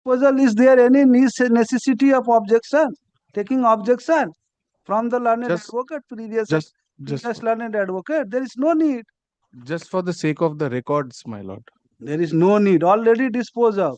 disposal, is there any necessity of objection? Taking objection from the learned advocate, previous learned advocate? There is no need. Just for the sake of the records, my lord. There is no need. Already disposed of.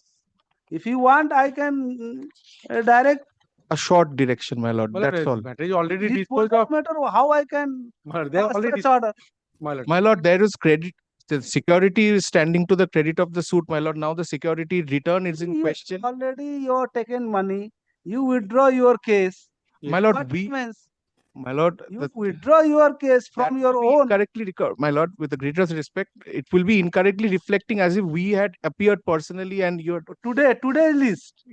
If you want, I can direct a short direction, my lord. That's all. Matter is already disposed of. Matter how I can they have already order. My lord, there is credit. The security is standing to the credit of the suit, my lord. Now the security return is in question. Already you have taken money. You withdraw your case. Yes. My lord, my lord, you withdraw your case from your own. Incorrectly, my lord, with the greatest respect, it will be incorrectly reflecting as if we had appeared personally and you're today list.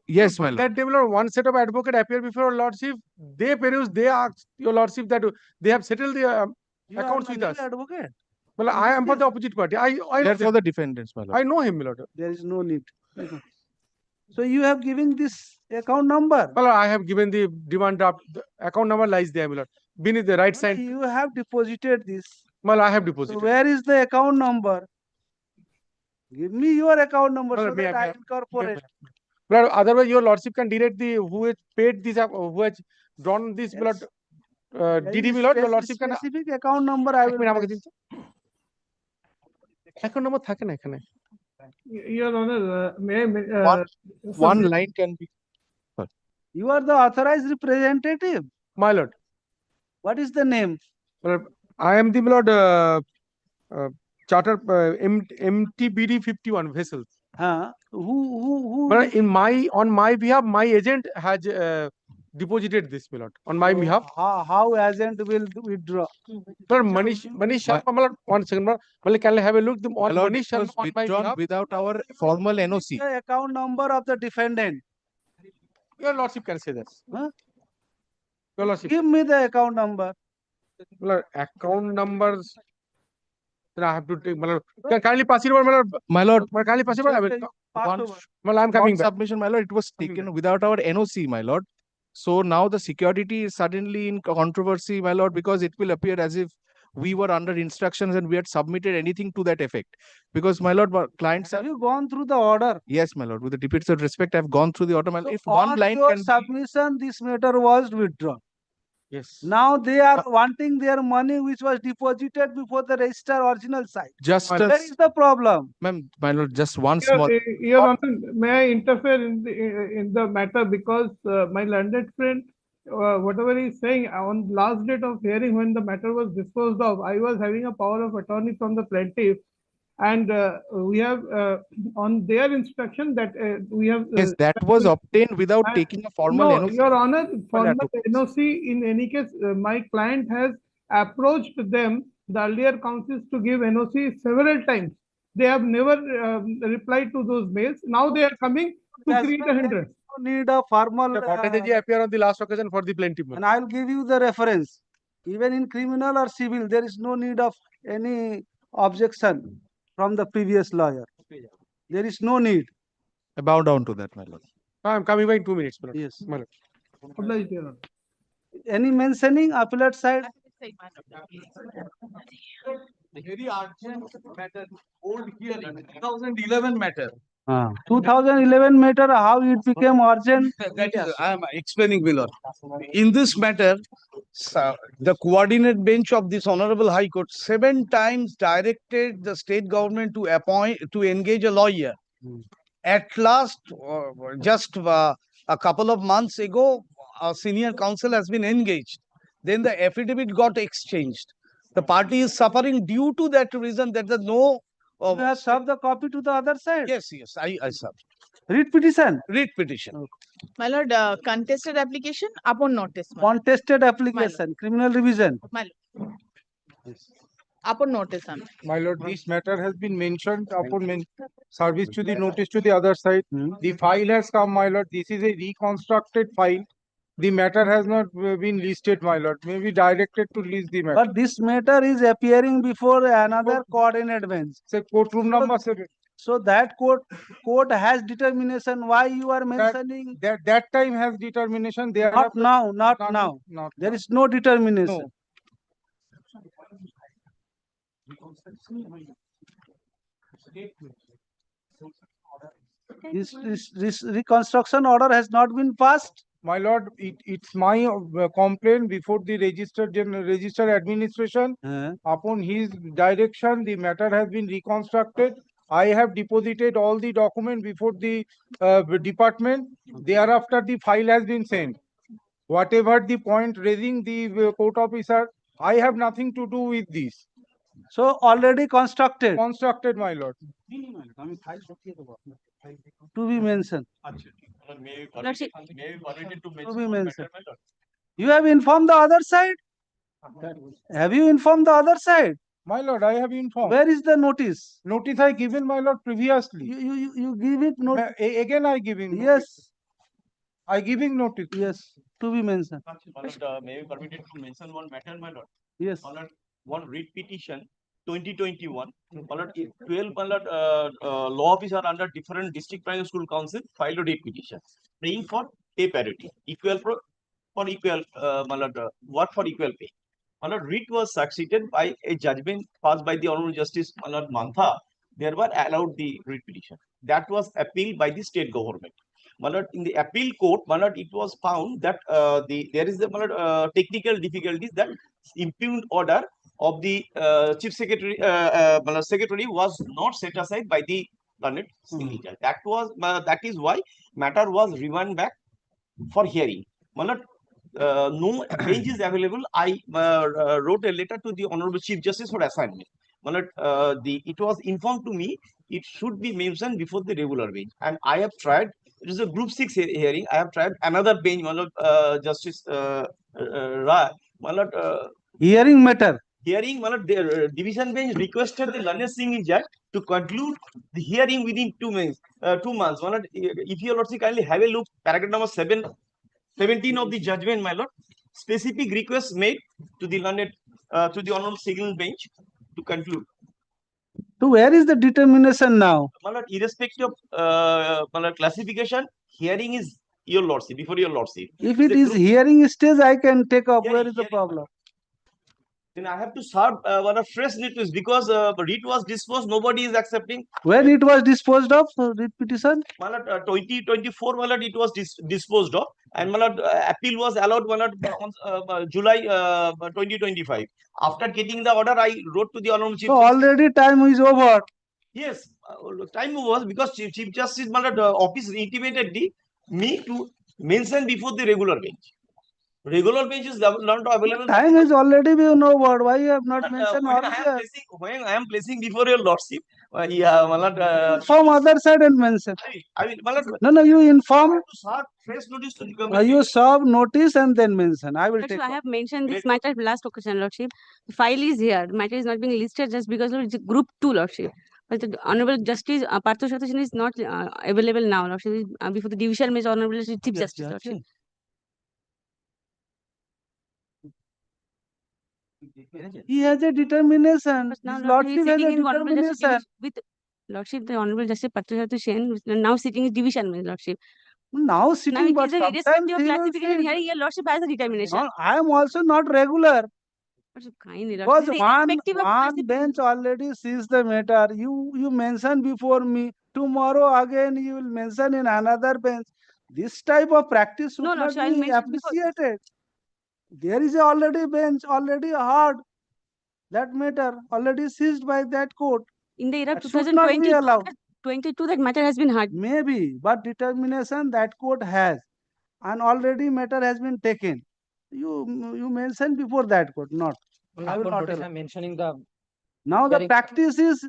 Yes, my lord. That day, my lord, one set of advocate appeared before your lordship. They perused, they asked your lordship that they have settled the accounts with us. Advocate. Well, I am for the opposite party. I for the defendants, my lord. I know him, my lord. There is no need. So you have given this account number. Well, I have given the demand draft. The account number lies there, my lord. Beneath the right side. You have deposited this. Well, I have deposited. So where is the account number? Give me your account number so that I incorporate. But otherwise, your lordship can direct the who has paid this, who has drawn this blood. DD, my lord, your lordship can. Specific account number I will. Account number থাকে না এখানে. Your Honor, one line can be. You are the authorized representative. My lord. What is the name? Well, I am the, my lord, charter MTBD 51 vessels. Who? But on my behalf, my agent has deposited this, my lord. On my behalf. How agent will withdraw? Sir, Manish Sharma, 1 second, well, can I have a look? On Manish Sharma on my behalf, without our formal NOC. The account number of the defendant. Your lordship can say that. Huh? Your lordship. Give me the account number. Well, account numbers. Then I have to take. Kindly pass it over, my lord. Kindly pass it over. Well, I'm coming back. Submission, my lord. It was taken without our NOC, my lord. So now the security is suddenly in controversy, my lord, because it will appear as if we were under instructions and we had submitted anything to that effect. Because, my lord, clients have you gone through the order? Yes, my lord. With the deepest respect, I have gone through the order. My lord. So if one line your can submission, this matter was withdrawn. Yes. Now they are wanting their money which was deposited before the register original site. Where is the problem? Ma'am, my lord, just one small. Your Honor, may I interfere in the matter because my learned friend, whatever he is saying, on last date of hearing when the matter was disposed of, I was having a power of attorney from the plaintiff, and we have on their instruction that we have. Yes, that was obtained without taking a formal NOC. Your Honor, formal NOC, in any case, my client has approached them, the earlier counsels, to give NOC several times. They have never replied to those mails. Now they are coming to create a hindrance. Need a formal. Appear on the last occasion for the plaintiff. And I will give you the reference. Even in criminal or civil, there is no need of any objection from the previous lawyer. There is no need. I bow down to that, my lord. I am coming back in 2 minutes, my lord. Yes. My lord. Any mentioning appellate side? Very urgent matter, old hearing, 2011 matter. 2011 matter, how it became urgent? That is, I am explaining, my lord. In this matter, the coordinate bench of this Honorable High Court 7 times directed the state government to engage a lawyer. At last, just a couple of months ago, a senior counsel has been engaged. Then the affidavit got exchanged. The party is suffering due to that reason that the no. You have served the copy to the other side? Yes, I served. Read petition? Read petition. Okay. My lord, contested application upon notice. Contested application, criminal revision. My lord. Yes. Upon notice. My lord, this matter has been mentioned upon service to the notice to the other side. The file has come, my lord. This is a reconstructed file. The matter has not been listed, my lord. May be directed to list the matter. But this matter is appearing before another coordinate bench. Say courtroom number 7. So that court has determination. Why you are mentioning? That time has determination. There not now, not now. There is no determination. No. This reconstruction order has not been passed. My lord, it's my complaint before the registered administration. Upon his direction, the matter has been reconstructed. I have deposited all the document before the department. Thereafter, the file has been sent. Whatever the point raising the court officer, I have nothing to do with this. So already constructed Constructed, my lord. to be mentioned. Lordship, To be mentioned. You have informed the other side? Have you informed the other side? My lord, I have informed. Where is the notice? Notice I given, my lord, previously. You give it notice. Again, I giving. notice. Yes, I giving notice. yes, to be mentioned. May we permitted to mention one matter, my lord? Yes. My lord, one writ petition 2021. My lord, 12 my lord, law officer under different district primary school council filed a writ petition praying for pay parity, equal for equal my lord, work for equal pay. My lord, writ was succeeded by a judgment passed by the Honorable Justice my lord Mantha, thereby allowed the writ petition. That was appealed by the state government. My lord, in the appeal court, my lord, it was found that there is the my lord, technical difficulties that impugned order of the chief secretary my lord, secretary was not set aside by the learned single judge. That is why matter was remanded back for hearing. My lord, no bench is available. I wrote a letter to the Honorable Chief Justice for assignment. My lord, it was informed to me it should be mentioned before the regular bench, and I have tried. It is a Group 6 hearing. I have tried another bench, my lord, Justice Rai. My lord, Hearing matter. hearing, my lord, the division bench requested the learned single judge to conclude the hearing within 2 months. 2 months. My lord, if your lordship kindly have a look, paragraph number 17 of the judgment, my lord, specific requests made to the learned to the honorable single bench to conclude. So where is the determination now? My lord, irrespective of my lord, classification, hearing is your lordship, before your lordship. If it The is group- hearing stage, I can take up. Hearing, Where is the hearing. problem? Then I have to serve one of fresh notice because writ was disposed, nobody is accepting. When it was disposed of, writ petition? My lord, 2024, my lord, it was disposed of, and my lord, appeal was allowed, my lord, on July 2025. After getting the order, I wrote to the honorable chief. So already time is over. Yes, time was because chief justice, my lord, office intimated me to mention before the regular bench. Regular bench is not available. Time is already been over. Why you have not mentioned earlier? When I am placing before your lordship, yeah, my lord, From other side and mention. I will, my lord, No, you inform. to serve fresh notice to the government. You serve notice and then mention. I will take I up. have mentioned this matter last occasion, Lordship. The file is here. The matter is not being listed just because it's a Group 2, Lordship. But the Honorable Justice Partho Satoshi is not available now, Lordship. Before the division bench, Honorable Chief Justice, Lordship. He has a determination. But now, His Lordship is lordship has a sitting in Honorable Justice determination. with Lordship, the Honorable Justice Partho Satoshi is now sitting in division bench, Lordship. Now Now sitting, it but is a sometimes irrespective he of will classification sit. hearing, your Lordship has a determination. No, I am also not regular. Lordship, kindly, Because Lordship, one irrespective of bench already sees the matter. You mention before me. Tomorrow again you will mention in another bench. This type of practice should No, not Lordship, I will be mention before. appreciated. There is a already bench, already heard that matter, already seized by that court. In the year of That should not be 2020, allowed. 22, that matter has been heard. Maybe, but determination that court has, and already matter has been taken. You mentioned before that court, not. I will not allow. Mentioning the Now the hearing. practice is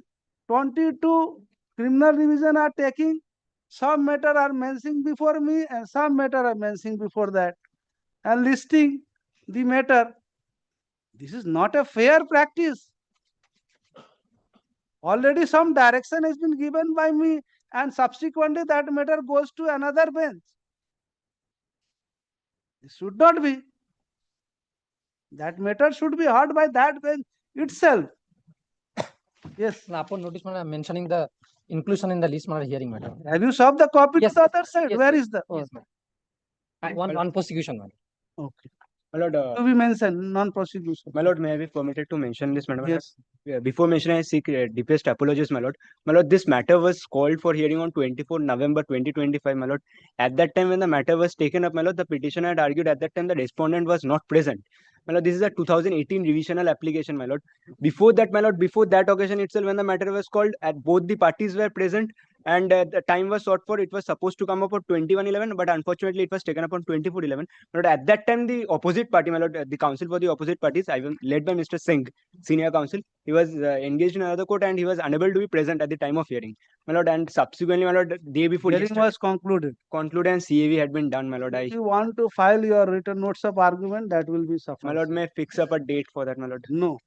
22 criminal division are taking, some matter are mentioning before me and some matter are mentioning before that, and listing the matter. This is not a fair practice. Already some direction has been given by me, and subsequently that matter goes to another bench. This should not be. That matter should be heard by that bench itself. Yes. Upon notice, mentioning the inclusion in the list hearing matter. Have you served the copy Yes, to the other side? yes, Where yes. is the? Yes, one prosecution, madam. Okay. My lord, to be mentioned, non-prosecution. my lord, may I be permitted to mention this, madam? Yes. Before mentioning, I seek deepest apologies, my lord. My lord, this matter was called for hearing on 24 November 2025, my lord. At that time, when the matter was taken up, my lord, the petitioner had argued at that time the respondent was not present. My lord, this is a 2018 revisional application, my lord. Before that, my lord, before that occasion itself, when the matter was called, at both the parties were present, and the time was sought for. It was supposed to come up on 21/11, but unfortunately, it was taken up on 24/11. But at that time, the opposite party, my lord, the counsel for the opposite parties, I was led by Mr. Singh, senior counsel. He was engaged in another court and he was unable to be present at the time of hearing, my lord. And subsequently, my lord, day before Hearing yesterday, was concluded. concluded and CAV had been done, my lord. If you want to file your written notes of argument, that will be My sufficient. lord, may I fix up a date for that, my lord? No.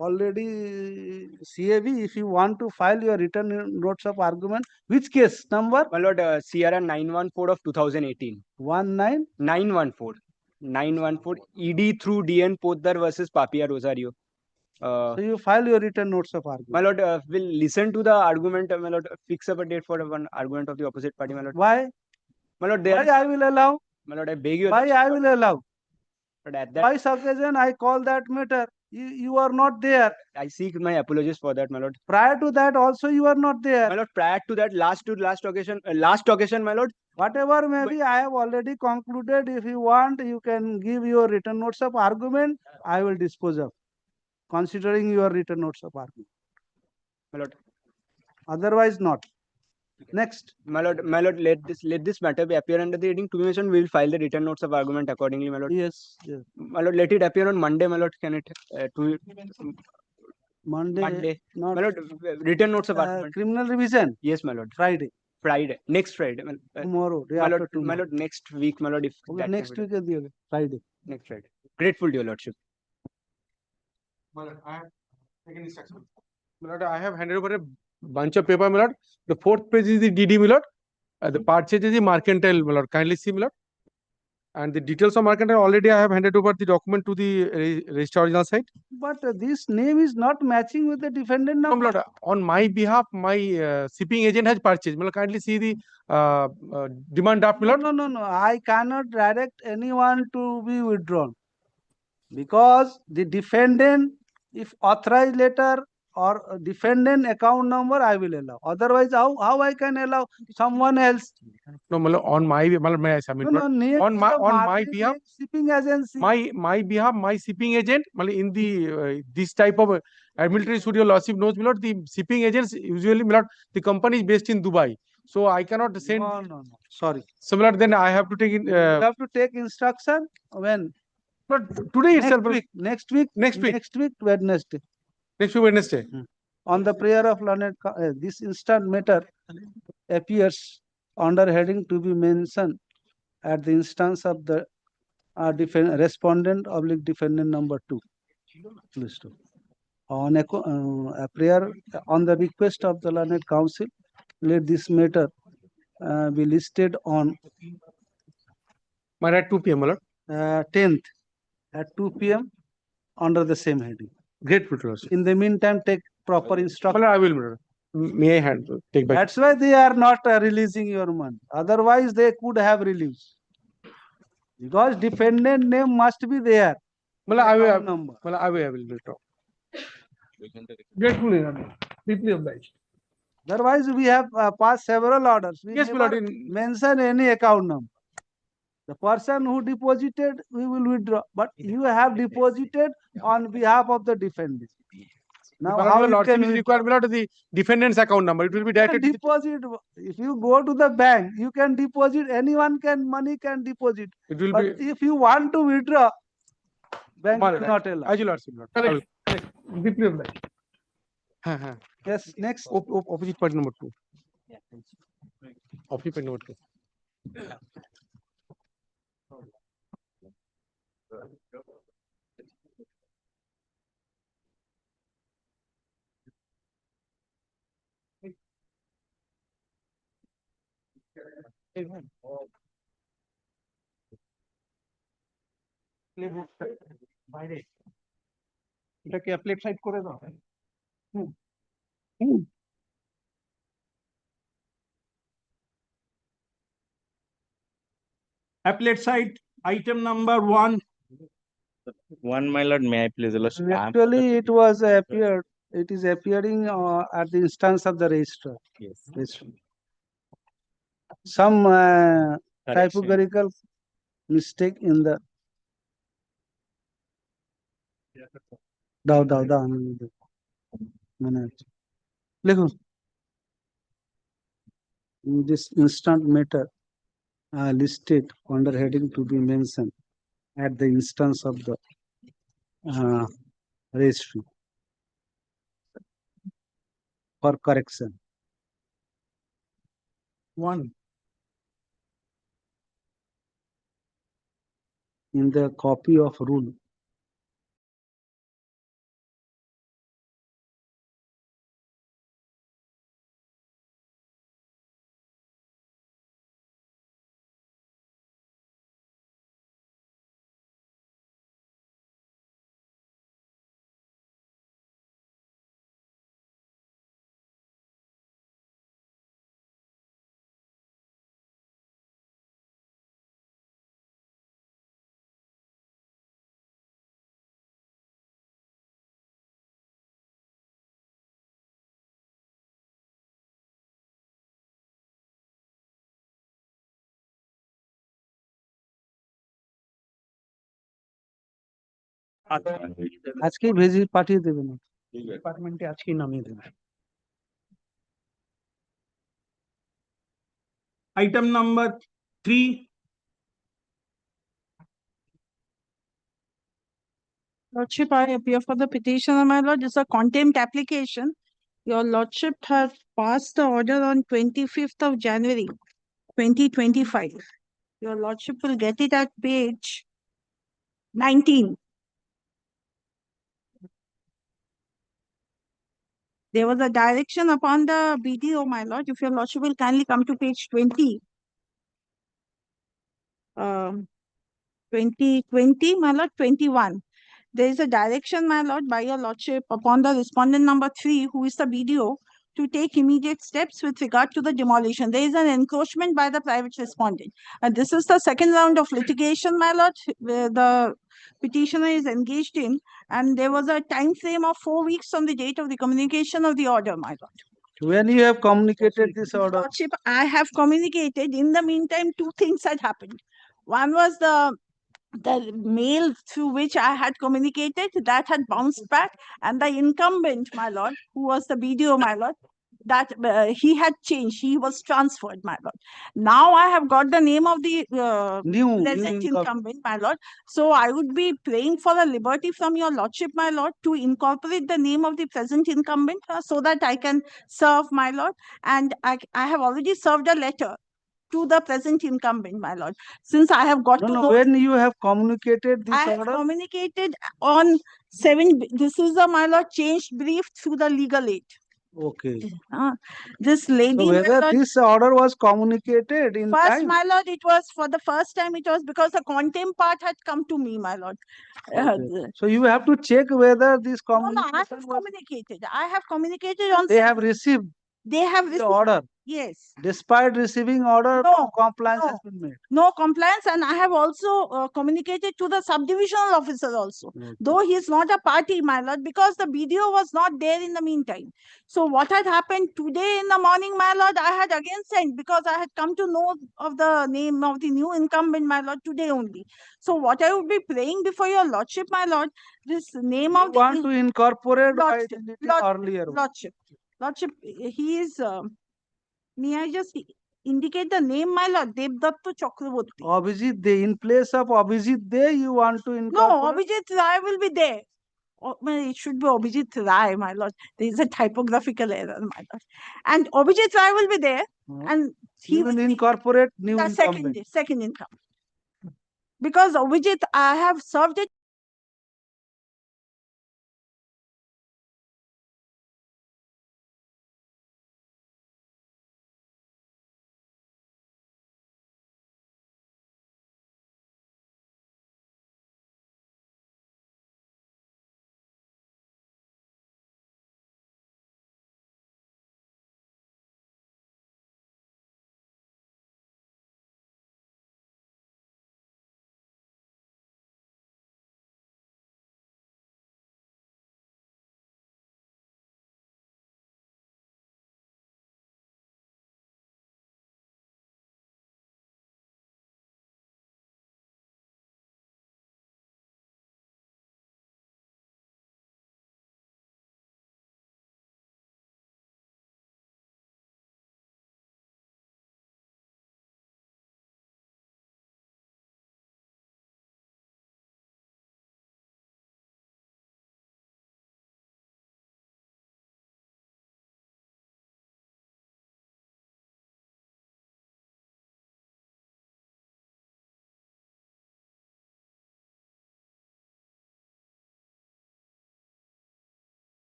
Already CAV, if you want to file your written notes of argument, which case number? My lord, CRR 914 of 2018. 19? 914. 914 ED through DN Poddar versus Papia Rosario. So you file your written notes of argument. My lord, will listen to the argument, my lord, fix up a date for one argument of the opposite party, my lord. Why? My lord, Why I will allow? My lord, I beg you. Why I will allow? But at that Twice occasion I call that matter. You are not there. I seek my apologies for that, my lord. Prior to that also you are not there. My lord, prior to that, last occasion, my lord. Whatever may be, I have already concluded. If you want, you can give your written notes of argument. I will dispose of, considering your written notes of argument. My lord. Otherwise not. Next. My lord, let this matter be appear under the heading to be mentioned. We will file the written notes of argument accordingly, my lord. Yes. Yes. My lord, let it appear on Monday, my lord. Can it Monday. Not my lord, written notes of argument. criminal revision. Yes, my lord. Friday. Next Friday. Tomorrow. Day my after lord, tomorrow. my lord, next week, my lord. If okay, next week is Friday. Next Friday. Grateful to your lordship. My lord, I have taken instruction. My lord, I have handed over a bunch of paper, my lord. The fourth page is the DD, my lord. The purchase is the mercantile, my lord. Kindly see, my lord. And the details of mercantile already I have handed over the document to the register original site. But this name is not matching with the defendant No, number. my lord, on my behalf, my shipping agent has purchased. My lord, kindly see the demand draft, my lord. No. I cannot direct anyone to be withdrawn. Because the defendant, if authorized letter or defendant account number, I will allow. Otherwise, how I can allow someone else? No, my lord, on my, my lord, may I submit? No, name on my market, behalf, shipping agency. My behalf, my shipping agent, my lord, in the this type of administrative suit, your lordship knows, my lord, the shipping agents usually, my lord, the company is based in Dubai. So I cannot send. No. Sorry. So, my lord, then I have to take in. You have to take instruction when? But today itself. Next week, Wednesday. Next week, Wednesday. On the prayer of learned, this instant matter appears under heading to be mentioned at the instance of the respondent / defendant number 2. On a prayer on the request of the learned counsel, let this matter be listed on at 2 p.m. my lord. 10th at 2 p.m. under the same heading. Grateful to us. In the meantime, take proper instruction. I will, my lord. May I take back? That's why they are not releasing your money. Otherwise, they could have released. Because defendant name must be there. I will talk. Gratefully, Your Honor. Deeply obliged. Otherwise, we have passed several orders. We Yes, my never lord. mention any account number. The person who deposited, we will withdraw. But you have deposited on behalf of the defendant. Now, how you can require the defendant's account number? It will be directed. Deposit. If you go to the bank, you can deposit. Money can deposit. It will but if you want to withdraw, bank will not allow. As you lordship, Correct. Deeply obliged. Yes. Next. Opposite party number 2. Opposite party number 2. বাইরে এটাকে applet side করে দাও Appellate side, item number 1, One, my lord, may I please, your lordship? Actually, it was appeared. It is appearing at the instance of the registrar. Yes. Some Correction. typographical mistake in the. দাও আমি মনে আছে লিখুন this instant matter listed under heading to be mentioned at the instance of the registry for correction. One. In the copy of rule আজকেই veggie পাঠিয়ে দেবেন ডিপার্টমেন্টে আজকেই নামিয়ে দেবেন Item number 3. Lordship, I appear for the petitioner, my lord. It's a contempt application. Your lordship has passed the order on 25th of January, 2025. Your lordship will get it at page 19. There was a direction upon the BDO, my lord. If your lordship will kindly come to page 20. 2020, my lord, 21. There is a direction, my lord, by your lordship upon the respondent number 3, who is the BDO, to take immediate steps with regard to the demolition. There is an encroachment by the private respondent. And this is the second round of litigation, my lord, where the petitioner is engaged in. And there was a time frame of 4 weeks from the date of the communication of the order, my lord. when you have communicated this order. Lordship, I have communicated. In the meantime, two things had happened. One was the mail through which I had communicated, that had bounced back, and the incumbent, my lord, who was the BDO, my lord, that he had changed. He was transferred, my lord. Now I have got the name of the New present incumbent, my lord. So I would be praying for a liberty from your lordship, my lord, to incorporate the name of the present incumbent so that I can serve, my lord. And I have already served a letter to the present incumbent, my lord. Since I have got to know, when you have communicated this I have order. communicated on 7. This is a, my lord, changed brief through the legal aid. Okay. This lady, So my whether lord, this order was communicated in first, time. my lord, it was for the first time. It was because the contempt part had come to me, my lord. Okay. So you have to check whether this No, I communication have was, communicated. I have communicated on. they have received They have the received. order. Yes. Despite receiving order, No, no compliance no. has been made. No compliance, and I have also communicated to the subdivisional officer also, though he is not a party, my lord, because the BDO was not there in the meantime. So what had happened today in the morning, my lord, I had again sent, because I had come to know of the name of the new incumbent, my lord, today only. So what I would be praying before your lordship, my lord, this name You of the want to incorporate by lordship, deleting earlier. lordship, he is may I just indicate the name, my lord? Devdatta Chakraborty. Abhijit Dey, in place of Abhijit Dey, you want to No, incorporate? Abhijit Rai will be there. Well, it should be Abhijit Rai, my lord. There is a typographical error, my lord. And Abhijit Rai will be there, and he You will incorporate new the incumbent. second income. Because Abhijit, I have served it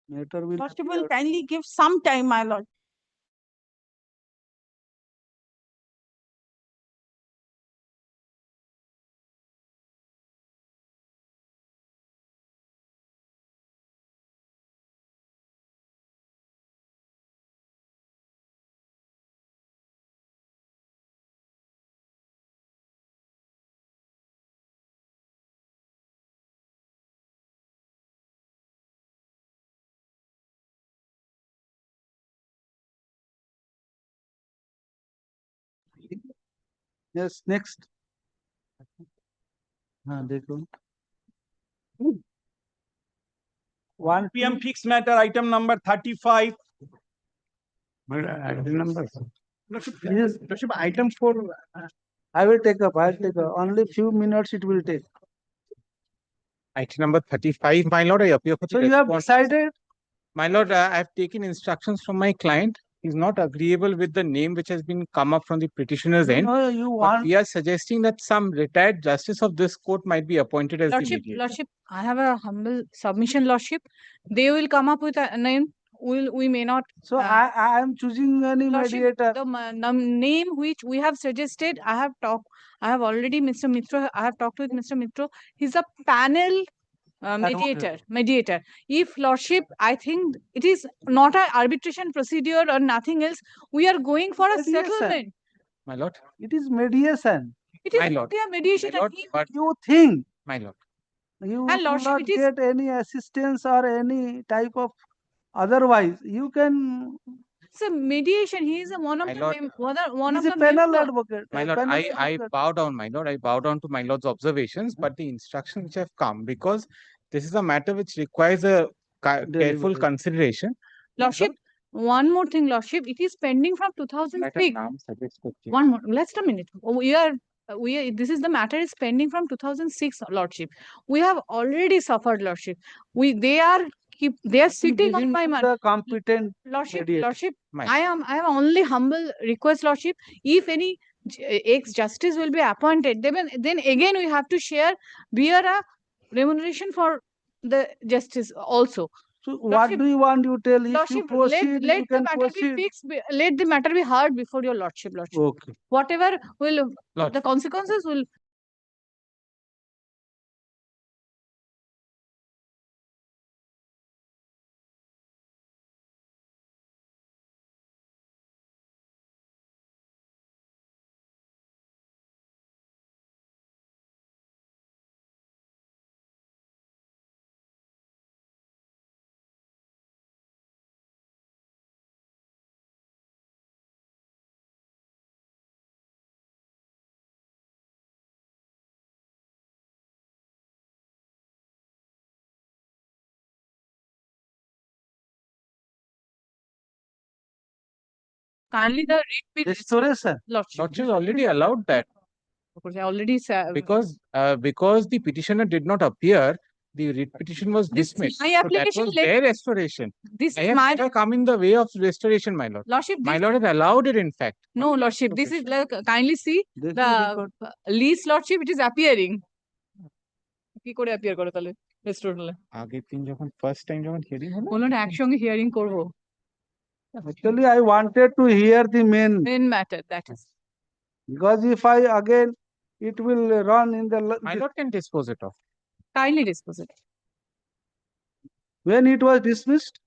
Matter will Lordship will kindly give some time, my lord. Yes, next. हाँ देखो 1 p.m. fixed matter item number 35. Item number. Yes, item 4. I will take up. Only few minutes it will take. Item number 35, my lord, I appear for the So you have response. decided. My lord, I have taken instructions from my client. He's not agreeable with the name which has been come up from the petitioner's end. No, you But want. we are suggesting that some retired justice of this court might be appointed as the mediator. Lordship, I have a humble submission, Lordship. They will come up with a name. We may not. So I am choosing any Lordship, mediator. the name which we have suggested, I have already, Mr. Mitra, I have talked with Mr. Mitra. He's a panel mediator. If Lordship, I think it is not an arbitration procedure or nothing else. We are going for a Mediation. settlement. My lord. It is mediation. It is My lord. a mediation. My lord, but You think my lord. you And will Lordship, not it is- get any assistance or any type of otherwise. You can. It's a mediation. He is one of My the lord, one He's of a the panel member. advocate. My lord, panel I advocate. bow down, my lord. I bow down to my lord's observations, but the instructions which have come, because this is a matter which requires a careful Deliberate. consideration. Lordship, one more thing, Lordship. It is pending from 2006. One more, just a minute. This is the matter is pending from 2006, Lordship. We have already suffered, Lordship. They are sitting on my money. The competent Lordship, mediator. Lordship, I am only humble request, Lordship. If any ex-justice will be appointed, then again we have to bear a remuneration for the justice also. So what do you want to tell? If you Lordship, proceed, let you the can matter proceed. be fixed. Let the matter be heard before your Lordship. Okay. Whatever will Lord. the consequences will. Kindly the writ be Restoration. Lordship. Lordship already allowed that Because I already said. because the petitioner did not appear, the writ petition was dismissed. my So that application, was let- their restoration. This I is have my never come in the way of restoration, my lord. Lordship. My This, lord has allowed it, in fact. no, Lordship. This is like kindly see This the is record. lease, Lordship. It is appearing. কি করে appear করে তাহলে restaurant হলে আগের দিন যখন first time যখন hearing হলো বলুন একসঙ্গে হিয়ারিং করব Actually, I wanted to hear the main main matter, that is. because if I again, it will run in the my lord can dispose it off. Kindly dispose it. when it was dismissed.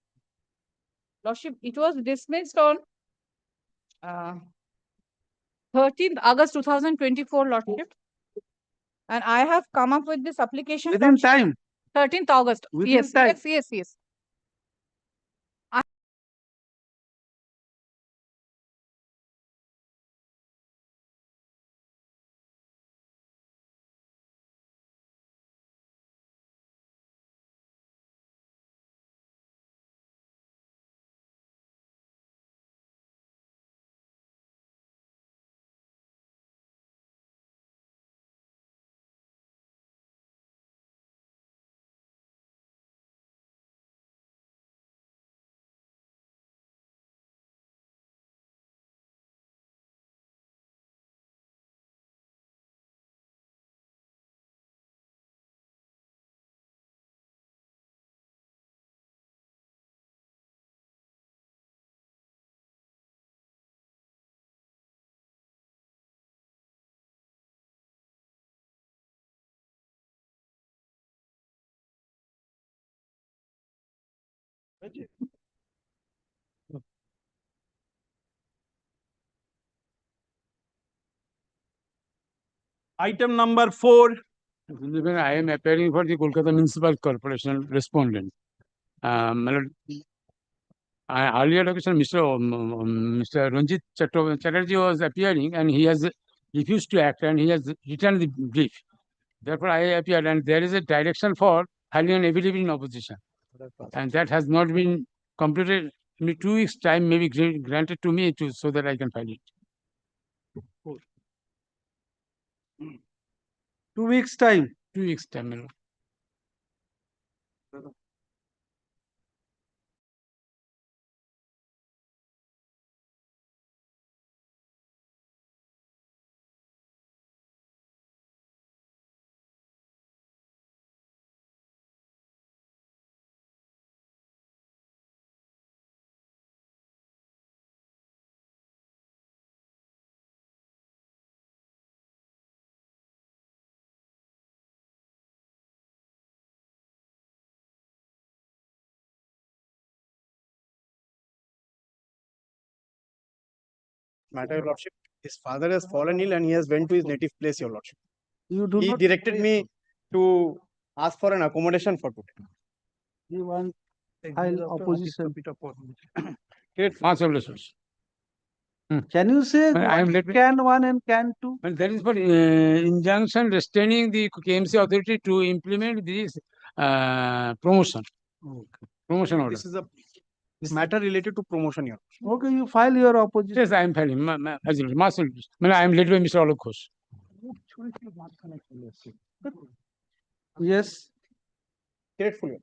Lordship, it was dismissed on 13th August 2024, Lordship. And I have come up with this application. Within Lordship, time. 13th August. Within Yes, time. yes. Item number 4. I am appearing for the Kolkata Municipal Corporation respondent. My lord, earlier occasion, Mr. Ranjit Chatterjee was appearing and he has refused to act and he has returned the brief. Therefore, I appeared and there is a direction for filing an affidavit in opposition. And that has not been completed. In 2 weeks' time may be granted to me so that I can file it. 2 weeks time. 2 weeks' time, my lord. Matter, Your Lordship. His father has fallen ill and he has went to his native place, Your Lordship. You do He not directed me to ask for an accommodation for today. You want file opposition. Can you say I am let me- can 1 and can 2? And that is for injunction restraining the KMC authority to implement this promotion. Promotion order. This is a matter related to promotion, Your Lordship. Okay, you file your opposition. Yes, I am filing. I am led by Mr. Alok Ghosh. Yes. Grateful.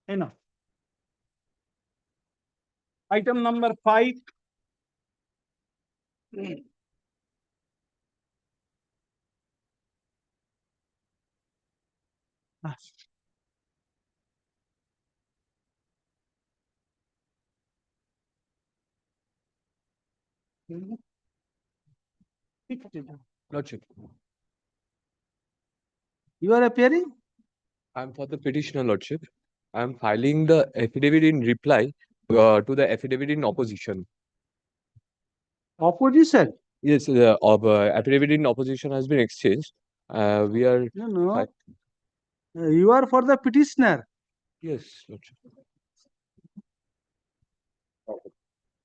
Enough. Item number 5. Lordship, You are appearing? I'm for the petitioner, Lordship. I'm filing the affidavit in reply to the affidavit in opposition. Opposition? Yes, the affidavit in opposition has been exchanged. We are. No. You are for the petitioner. Yes, Lordship.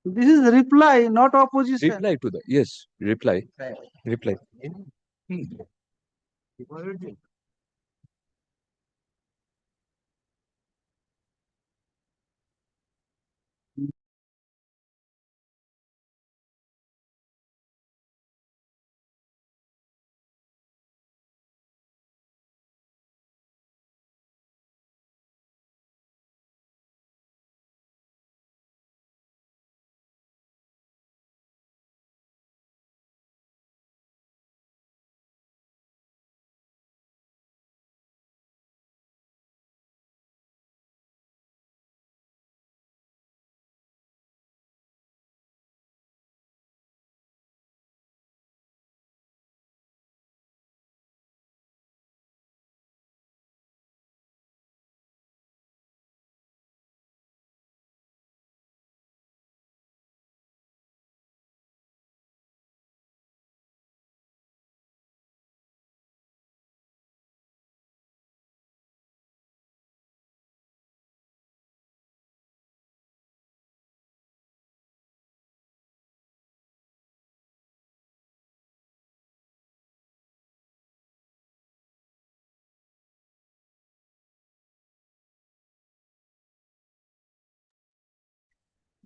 This is reply, not opposition. Reply to the. Yes, reply. Reply.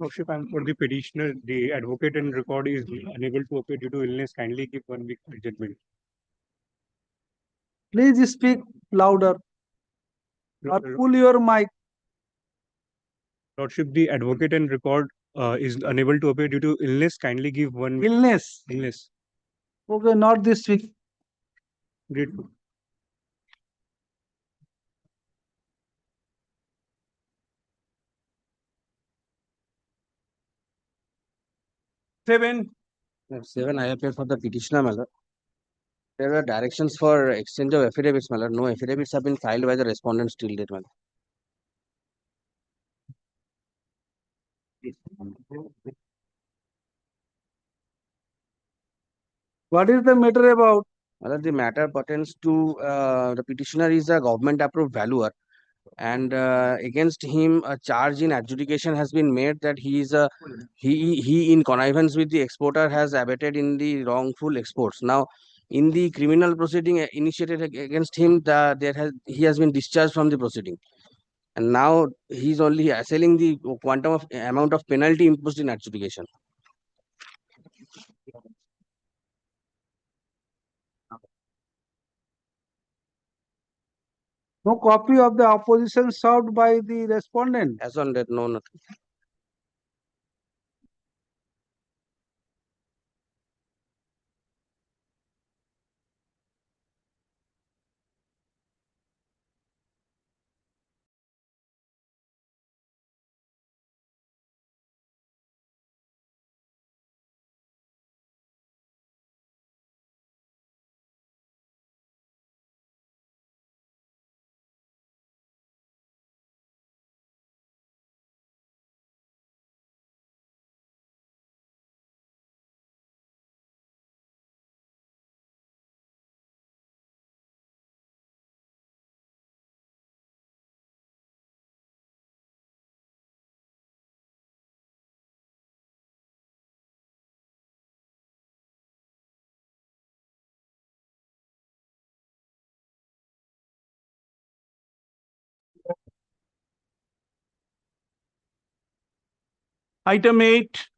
Lordship, I'm for the petitioner. The advocate and record is unable to appear due to illness. Kindly give 1 week adjournment. Please speak louder or pull your mic. Lordship, the advocate and record is unable to appear due to illness. Kindly give 1 week. Illness. Illness. Okay, not this week. Grateful. Seven. Seven, I appear for the petitioner, my lord. There are directions for exchange of affidavits, my lord. No affidavits have been filed by the respondents till date, my lord. What is the matter about? My lord, the matter pertains to the petitioner is a government approved valuer, and against him a charge in adjudication has been made that he in connivance with the exporter has abetted in the wrongful exports. Now, in the criminal proceeding initiated against him, he has been discharged from the proceeding, and now he's only assailing the quantum of amount of penalty imposed in adjudication. No copy of the opposition served by the respondent. As on that, no, nothing. Item 8.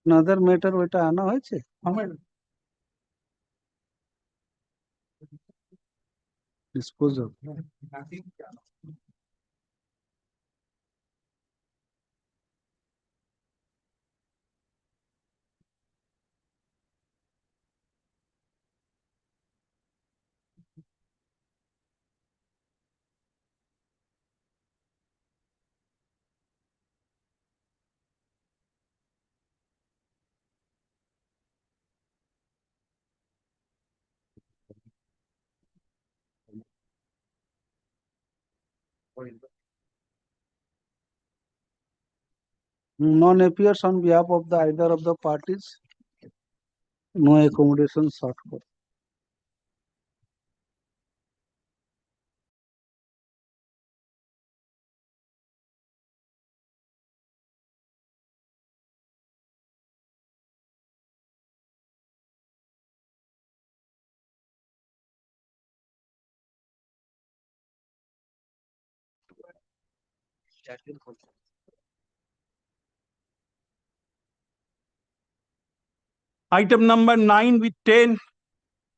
Another matter ওইটা আনা হয়েছে? Disposal. None appears on behalf of the either of the parties. No accommodation sought for. Item number 9 with 10.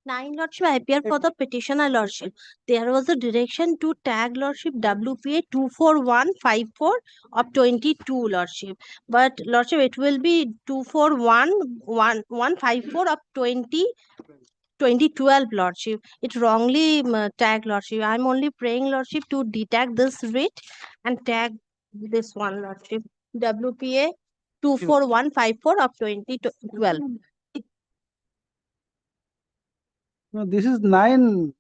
9 Lordship, I appear for the petitioner Lordship. There was a direction to tag Lordship WPA 24154 of 22 Lordship. But Lordship, it will be 241154 of 2012 Lordship. It wrongly tagged Lordship. I'm only praying Lordship to detag this writ and tag this one Lordship. WPA 24154 of 2012. No, this is 9.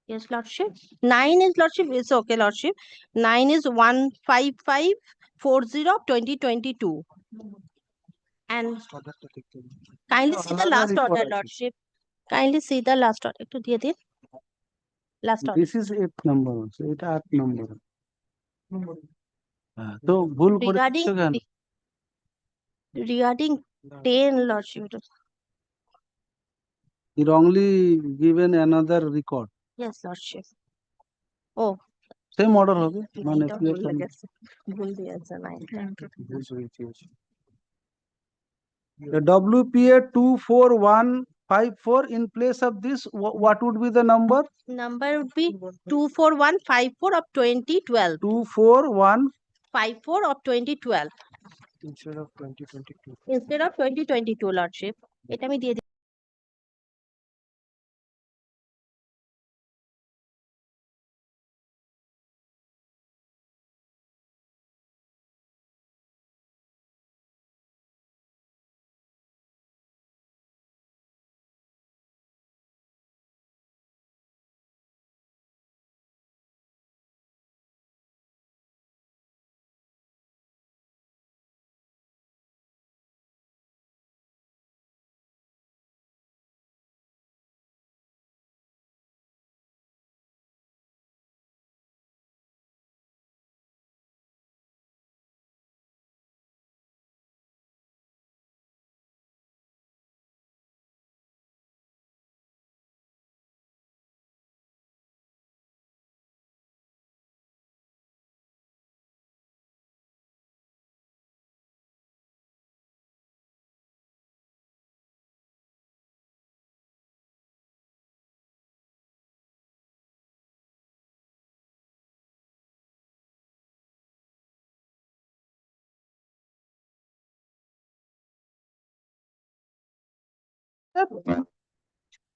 Yes, Lordship. 9 is Lordship. It's okay, Lordship. 9 is 15540 of 2022. And kindly see the last order, Lordship. Kindly see the last order. To দিয়ে দিন. Last order. This is 8 number also. এটা 8 number. তো ভুল করেছো কেন? Regarding 10, Lordship. He wrongly given another record. Yes, Lordship. Oh. Same order হবে মানে ভুল দিয়েছে 9. The WPA 24154 in place of this, what would be the number? Number would be 24154 of 2012. 24154 54 of 2012 Instead of 2022. instead of 2022, Lordship. এটা আমি দিয়ে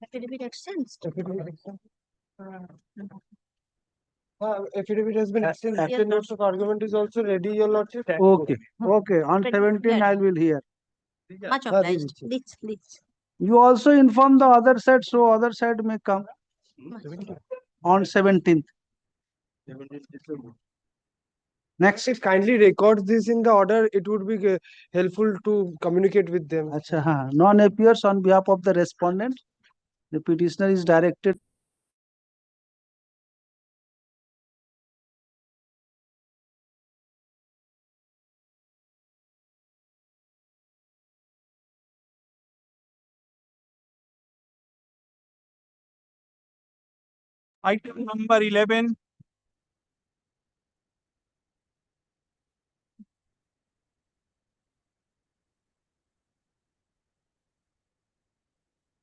affidavit extends. Affidavit has been extended. After notes of argument is also ready, your lordship. Okay, okay. On 17, I will hear. Much obliged. This. You also inform the other side, so other side may come on 17th. Next, if kindly record this in the order, it would be helpful to communicate with them. Acha, none appears on behalf of the respondent. The petitioner is directed. Item number 11.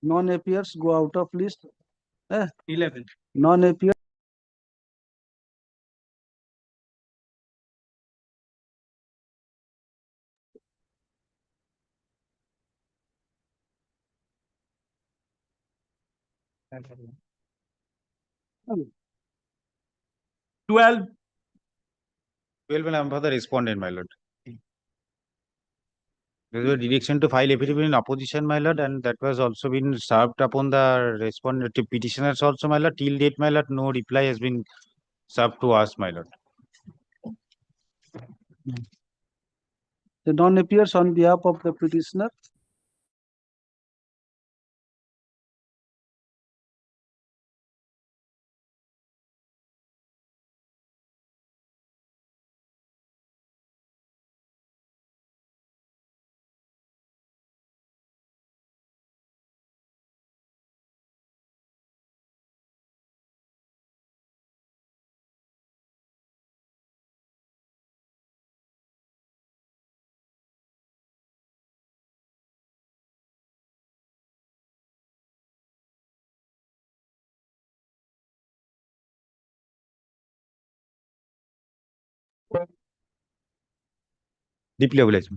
Non appears, go out of list. 11. Non appears. Twelve. 12 for the respondent, my lord. There was a direction to file affidavit in opposition, my lord, and that was also been served upon the respondent petitioners also, my lord. Till date, my lord, no reply has been served to us, my lord. The non appears on behalf of the petitioner. Deeply obliged.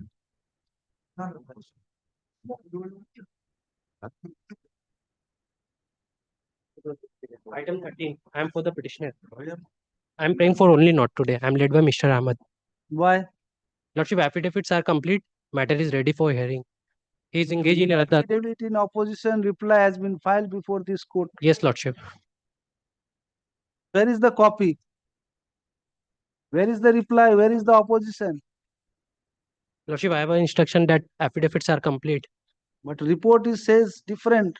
Item 13. I am for the petitioner. I am praying for only not today. I am led by Mr. Ahmad. Why? Lordship, affidavits are complete. Matter is ready for hearing. He is engaged in another. Affidavit in opposition reply has been filed before this court. Yes, Lordship. Where is the copy? Where is the reply? Where is the opposition? Lordship, I have an instruction that affidavits are complete. But report is says different.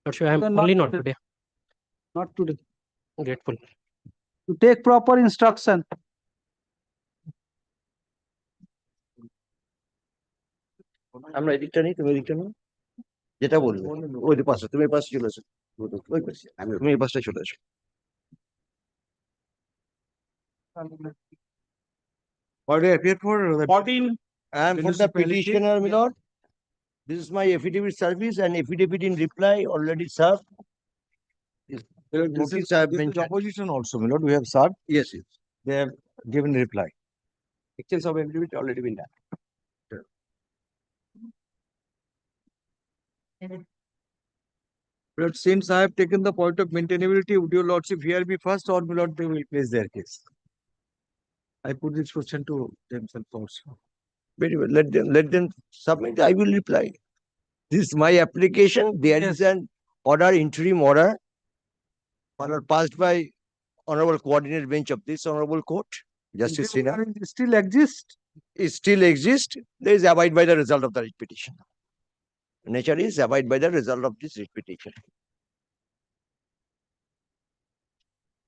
Lordship, I am So only not today. Not today. Grateful. To take proper instruction. আমরা এদিকটা নেই, তুমি এদিকটা নাও, যেটা বলবে ওই পাশে, তুমি এই পাশে চলে আসো, ওই পাশে তুমি এই পাশটায় চলে আসো। What do I appear for? 14. I am for the petitioner, my lord. This is my affidavit service and affidavit in reply already served. This is opposition also, my lord. We have served. Yes, yes. they have given reply. Exchange of affidavit already been done. But since I have taken the point of maintainability, would your lordship hear me first, or my lord they will place their case? I put this question to themselves also. Very well. Let them submit. I will reply. This is my application. There is an order, interim order, passed by honorable coordinated bench of this honorable court. Justice Sinha. It still exists. It still exists. There is abide by the result of the writ petition. Nature is abide by the result of this writ petition.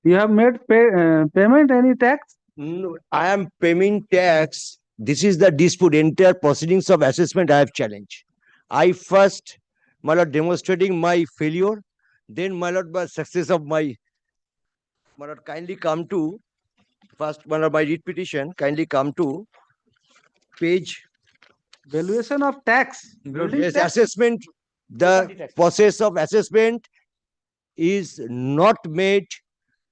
You have made payment any tax? No, I am paying tax. This is the dispute. Entire proceedings of assessment I have challenged. I first, my lord, demonstrating my failure. Then, my lord, by success of my lord, kindly come to first, my lord, my writ petition. Kindly come to page. Valuation of tax. Yes, assessment. The process of assessment is not made,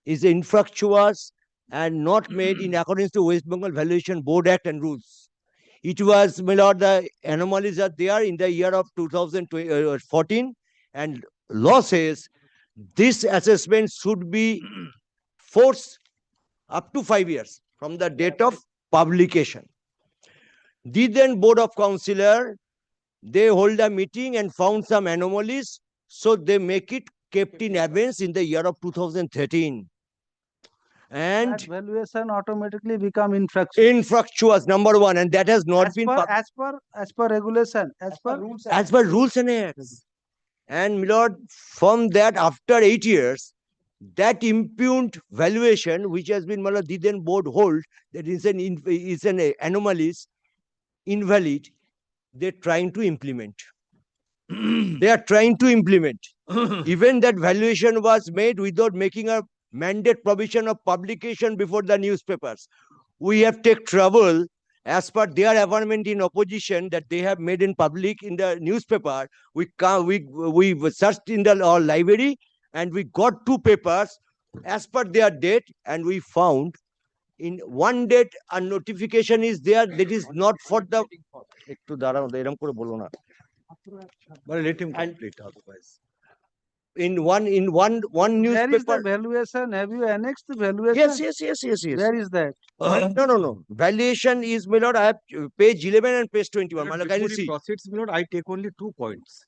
is infructuous and not made in accordance to West Bengal Valuation Board Act and rules. It was, my lord, the anomalies are there in the year of 2014, and law says this assessment should be forced up to 5 years from the date of publication. The then Board of Councillor, they hold a meeting and found some anomalies, so they make it kept in abeyance in the year of 2013. And that valuation automatically become infructuous. Infructuous, number one, and that has not been as per regulation, as per rules and acts. And my lord, from that, after 8 years, that impugned valuation, which has been, my lord, the then board hold, that is an anomalies, invalid, they're trying to implement. They are trying to implement. Even that valuation was made without making a mandate provision of publication before the newspapers. We have taken trouble as per their government in opposition that they have made in public in the newspaper. We searched in our library and we got 2 papers as per their date, and we found in one date a notification is there that is not for the. But let him complete otherwise. In one newspaper. Where is the valuation? Have you annexed the valuation? Yes. Where is that? No. Valuation is, my lord, I have page 11 and page 21. Before he proceeds, my lord, I take only 2 points.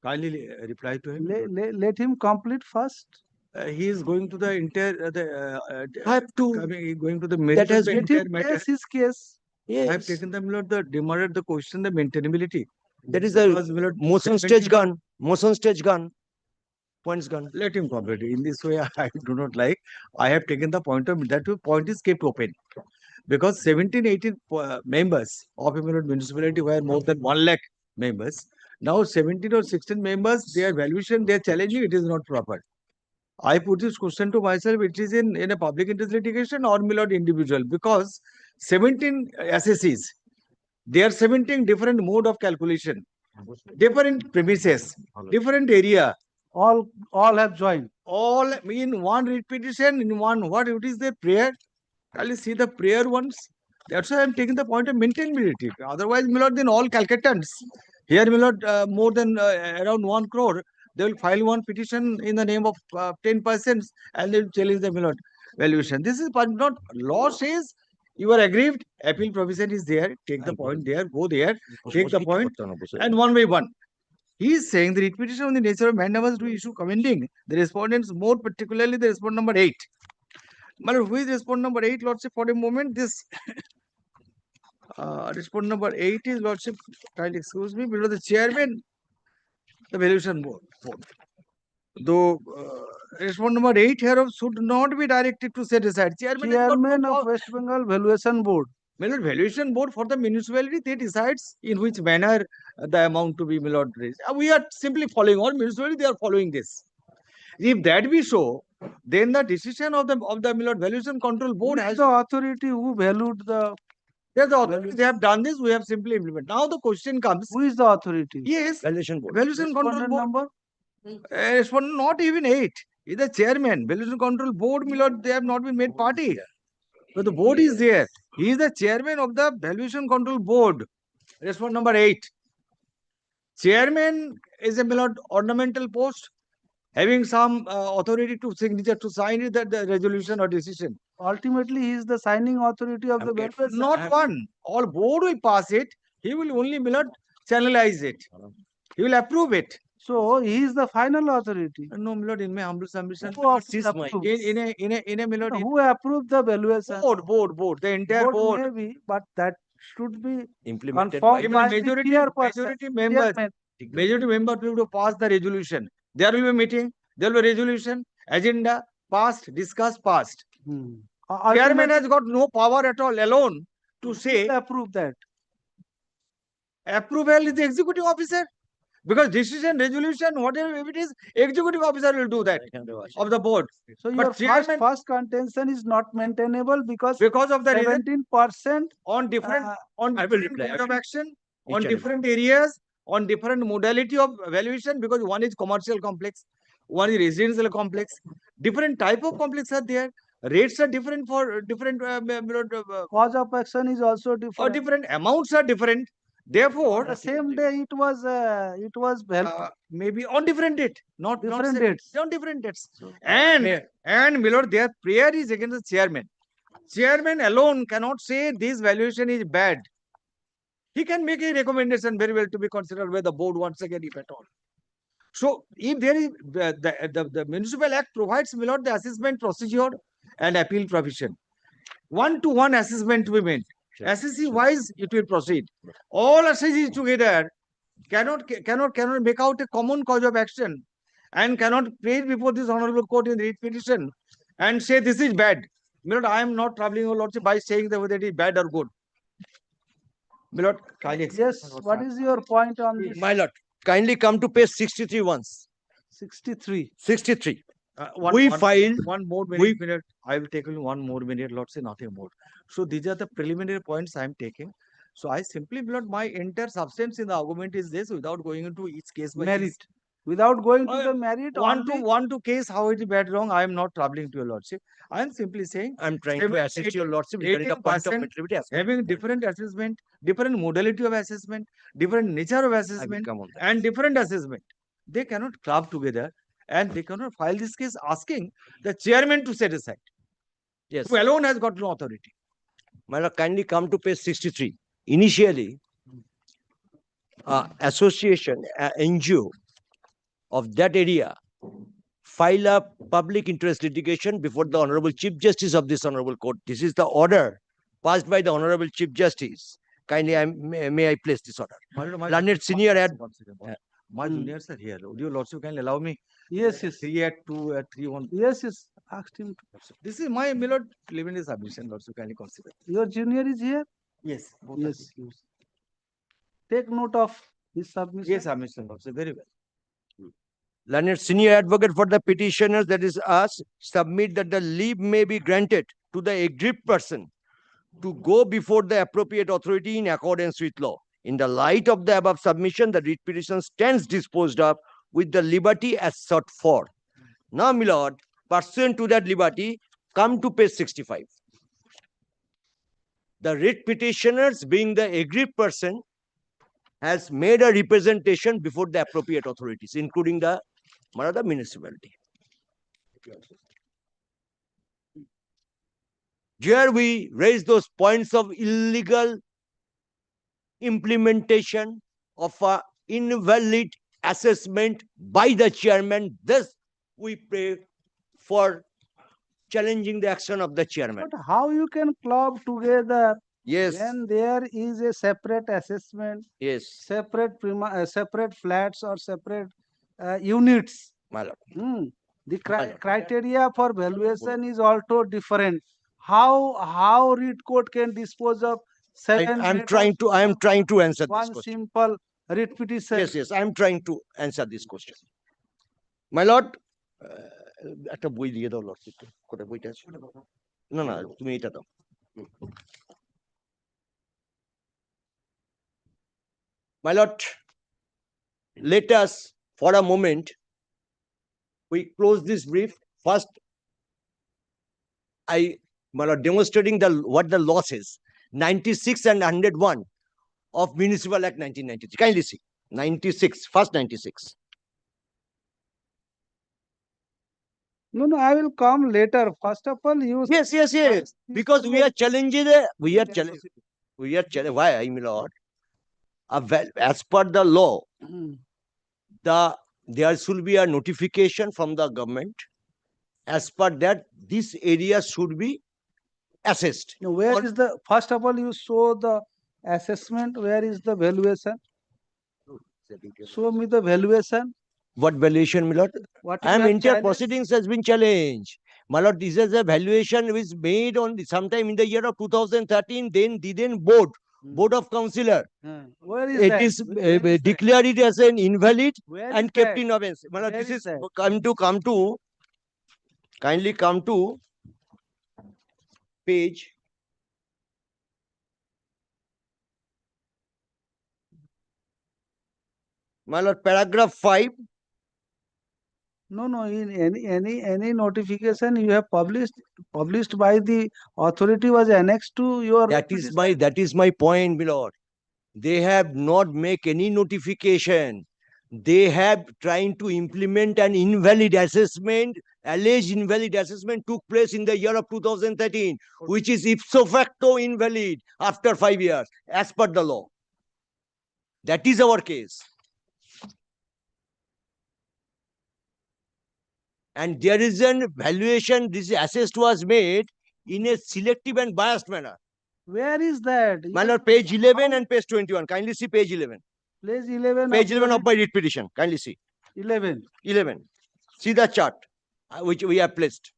Kindly reply to him. Let him complete first. He is going to the entire. I have to. Going to the merit That has of the been entire matter. His case. Yes. I have taken the, my lord, the demurred the question, the maintainability. That is the motion stage gun. Motion stage gun. Points gun. Let him complete. In this way, I do not like. I have taken the point of that point is kept open. Because 17, 18 members of a municipality were more than 1 lakh members. Now 17 or 16 members, their valuation, they are challenging, it is not proper. I put this question to myself, it is in a public interest litigation or my lord individual, because 17 assessees, they are 17 different mode of calculation, different premises, different area. All have joined. All in one writ petition, in one, what it is the prayer? I'll see the prayer ones. That's why I'm taking the point of maintainability. Otherwise, my lord, then all Calcuttans, here, my lord, more than around 1 crore, they will file one petition in the name of 10 persons and they will challenge the, my lord, valuation. This is not, law says you are aggrieved, appeal provision is there, take the point there, go there, take the point, and one by one. He is saying the writ petition on the nature of mandamus to issue commending the respondents, more particularly the respondent number 8. My lord, who is respondent number 8, lordship, for a moment, this respondent number 8 is, lordship, kindly excuse me, below the chairman, the valuation board. Though respondent number 8 here should not be directed to set aside. Chairman of West Bengal Valuation Board. My lord, valuation board for the municipality, they decides in which manner the amount to be, my lord, raised. We are simply following, all municipality, they are following this. If that be so, then the decision of the my lord, valuation control board has the authority who valued the. Yes, the authority, they have done this, we have simply implemented. Now the question comes. Who is the authority? Yes. Valuation board. Valuation control board. Number? Not even 8. Is the chairman. Valuation control board, my lord, they have not been made party. But the board is there. He is the chairman of the Valuation Control Board. Response number 8. Chairman is a ornamental post having some authority to signature to sign it, that the resolution or decision. Ultimately, he is the signing authority of the valuation. Not one. All board will pass it. He will only channelize it. He will approve it. So he is the final authority. No, my lord, in my humble submission, Who approves? Who approved the valuation? Board, the entire board. Maybe, but that should be Implemented confirmed by the majority members. chairman. Majority members will to pass the resolution. There will be a meeting. There will be a resolution. Agenda passed, discussed, passed. Chairman has got no power at all alone to say approve that. Approval is the executive officer. Because decision, resolution, whatever it is, executive officer will do that of the board. So But your chairman, first contention is not maintainable because of the reason 17% on different on I will different reply. course of action, Each on and every. different areas, on different modality of valuation, because one is commercial complex, one is residential complex, different type of complex are there. Rates are different for different cause of action is also or different. different amounts are different. Therefore, The same day it was maybe on different date, not different same- dates. on different dates. And my lord, their prayer is against the chairman. Chairman alone cannot say this valuation is bad. He can make a recommendation very well to be considered by the board once again, if at all. So, if there is the Municipal Act provides, my lord, the assessment procedure and appeal provision. One-to-one assessment to be made. SSC wise, it will proceed. All SSCs together cannot make out a common cause of action and cannot place before this honorable court in the writ petition and say this is bad. My lord, I am not troubling your lordship by saying that whether it is bad or good. My lord, kindly Yes, what is your point on this? my lord, kindly come to page 63 once. 63. 63. We filed one more minute. I will take only one more minute, Lord, say nothing more. So these are the preliminary points I am taking. So I simply, Lord, my entire substance in the argument is this without going into each case by Merit. case. Without going to the merit, One to case how it is bad wrong, I am not troubling to your lordship. I am simply saying I am trying to assist your lordship regarding the point of 18% materiality aspect. having different assessment, different modality of assessment, different nature of assessment, come on that. and different assessment. They cannot club together and they cannot file this case asking the chairman to set aside. Yes. Who alone has got no authority. My lord, kindly come to page 63. Initially, association, NGO of that area file a public interest litigation before the Honorable Chief Justice of this Honorable Court. This is the order passed by the Honorable Chief Justice. Kindly, may I place this order? Learned senior My juniors are here. Would your lordship kindly allow me? Yes, yes. 3 at 2 at 3 1. Yes, yes. Asked him to. This is my milord preliminary submission, lordship kindly consider. Your junior is here? Yes. Yes. Take note of his submission. Yes, submission, lordship. Very well. Learned senior advocate for the petitioners, that is us, submit that the leave may be granted to the aggrieved person to go before the appropriate authority in accordance with law. In the light of the above submission, the writ petition stands disposed of with the liberty as sought for. Now, my lord, pursuant to that liberty, come to page 65. The writ petitioners, being the aggrieved person, has made a representation before the appropriate authorities, including the municipality. Here we raise those points of illegal implementation of a invalid assessment by the chairman. Thus, we pray for challenging the action of the chairman. But how you can club together Yes. when there is a separate assessment, Yes. separate separate flats or separate units? My lord. The criteria for valuation is also different. How writ court can dispose of seven? I am trying to answer this one question. simple writ petition. Yes, I am trying to answer this question. My lord, একটা বই দিয়ে দাও lordship, কোথায় বইটা আছে? না না, তুমি এটা দাও। My lord, let us for a moment we close this brief. First, I my lord, demonstrating what the loss is. 96 and 101 of Municipal Act 1993. Kindly see. 96, first 96. No, I will come later. First of all, you. Yes. Because we are challenging we are challenging. Why, my lord? As per the law, there should be a notification from the government. As per that, this area should be assessed. Now, where is the, first of all, you show the assessment, where is the valuation? Show me the valuation. What valuation, my lord? What you I am have entire challenged? proceedings has been challenged. My lord, this is a valuation which made on sometime in the year of 2013, then board of councillor. Where is It that? is declared it as an invalid Where and is kept that? in abeyance. My lord, Where this is is that? kindly come to page. My lord, paragraph 5. No, in any notification you have published by the authority was annexed to your. That is my point, my lord. They have not make any notification. They have trying to implement an invalid assessment. Alleged invalid assessment took place in the year of 2013, which is ipso facto invalid after 5 years, as per the law. That is our case. And there is an valuation, this assessed was made in a selective and biased manner. Where is that? My lord, page 11 and page 21. Kindly see page 11. Page 11. Page 11 of my writ petition. Kindly see. 11. 11. See the chart which we have placed.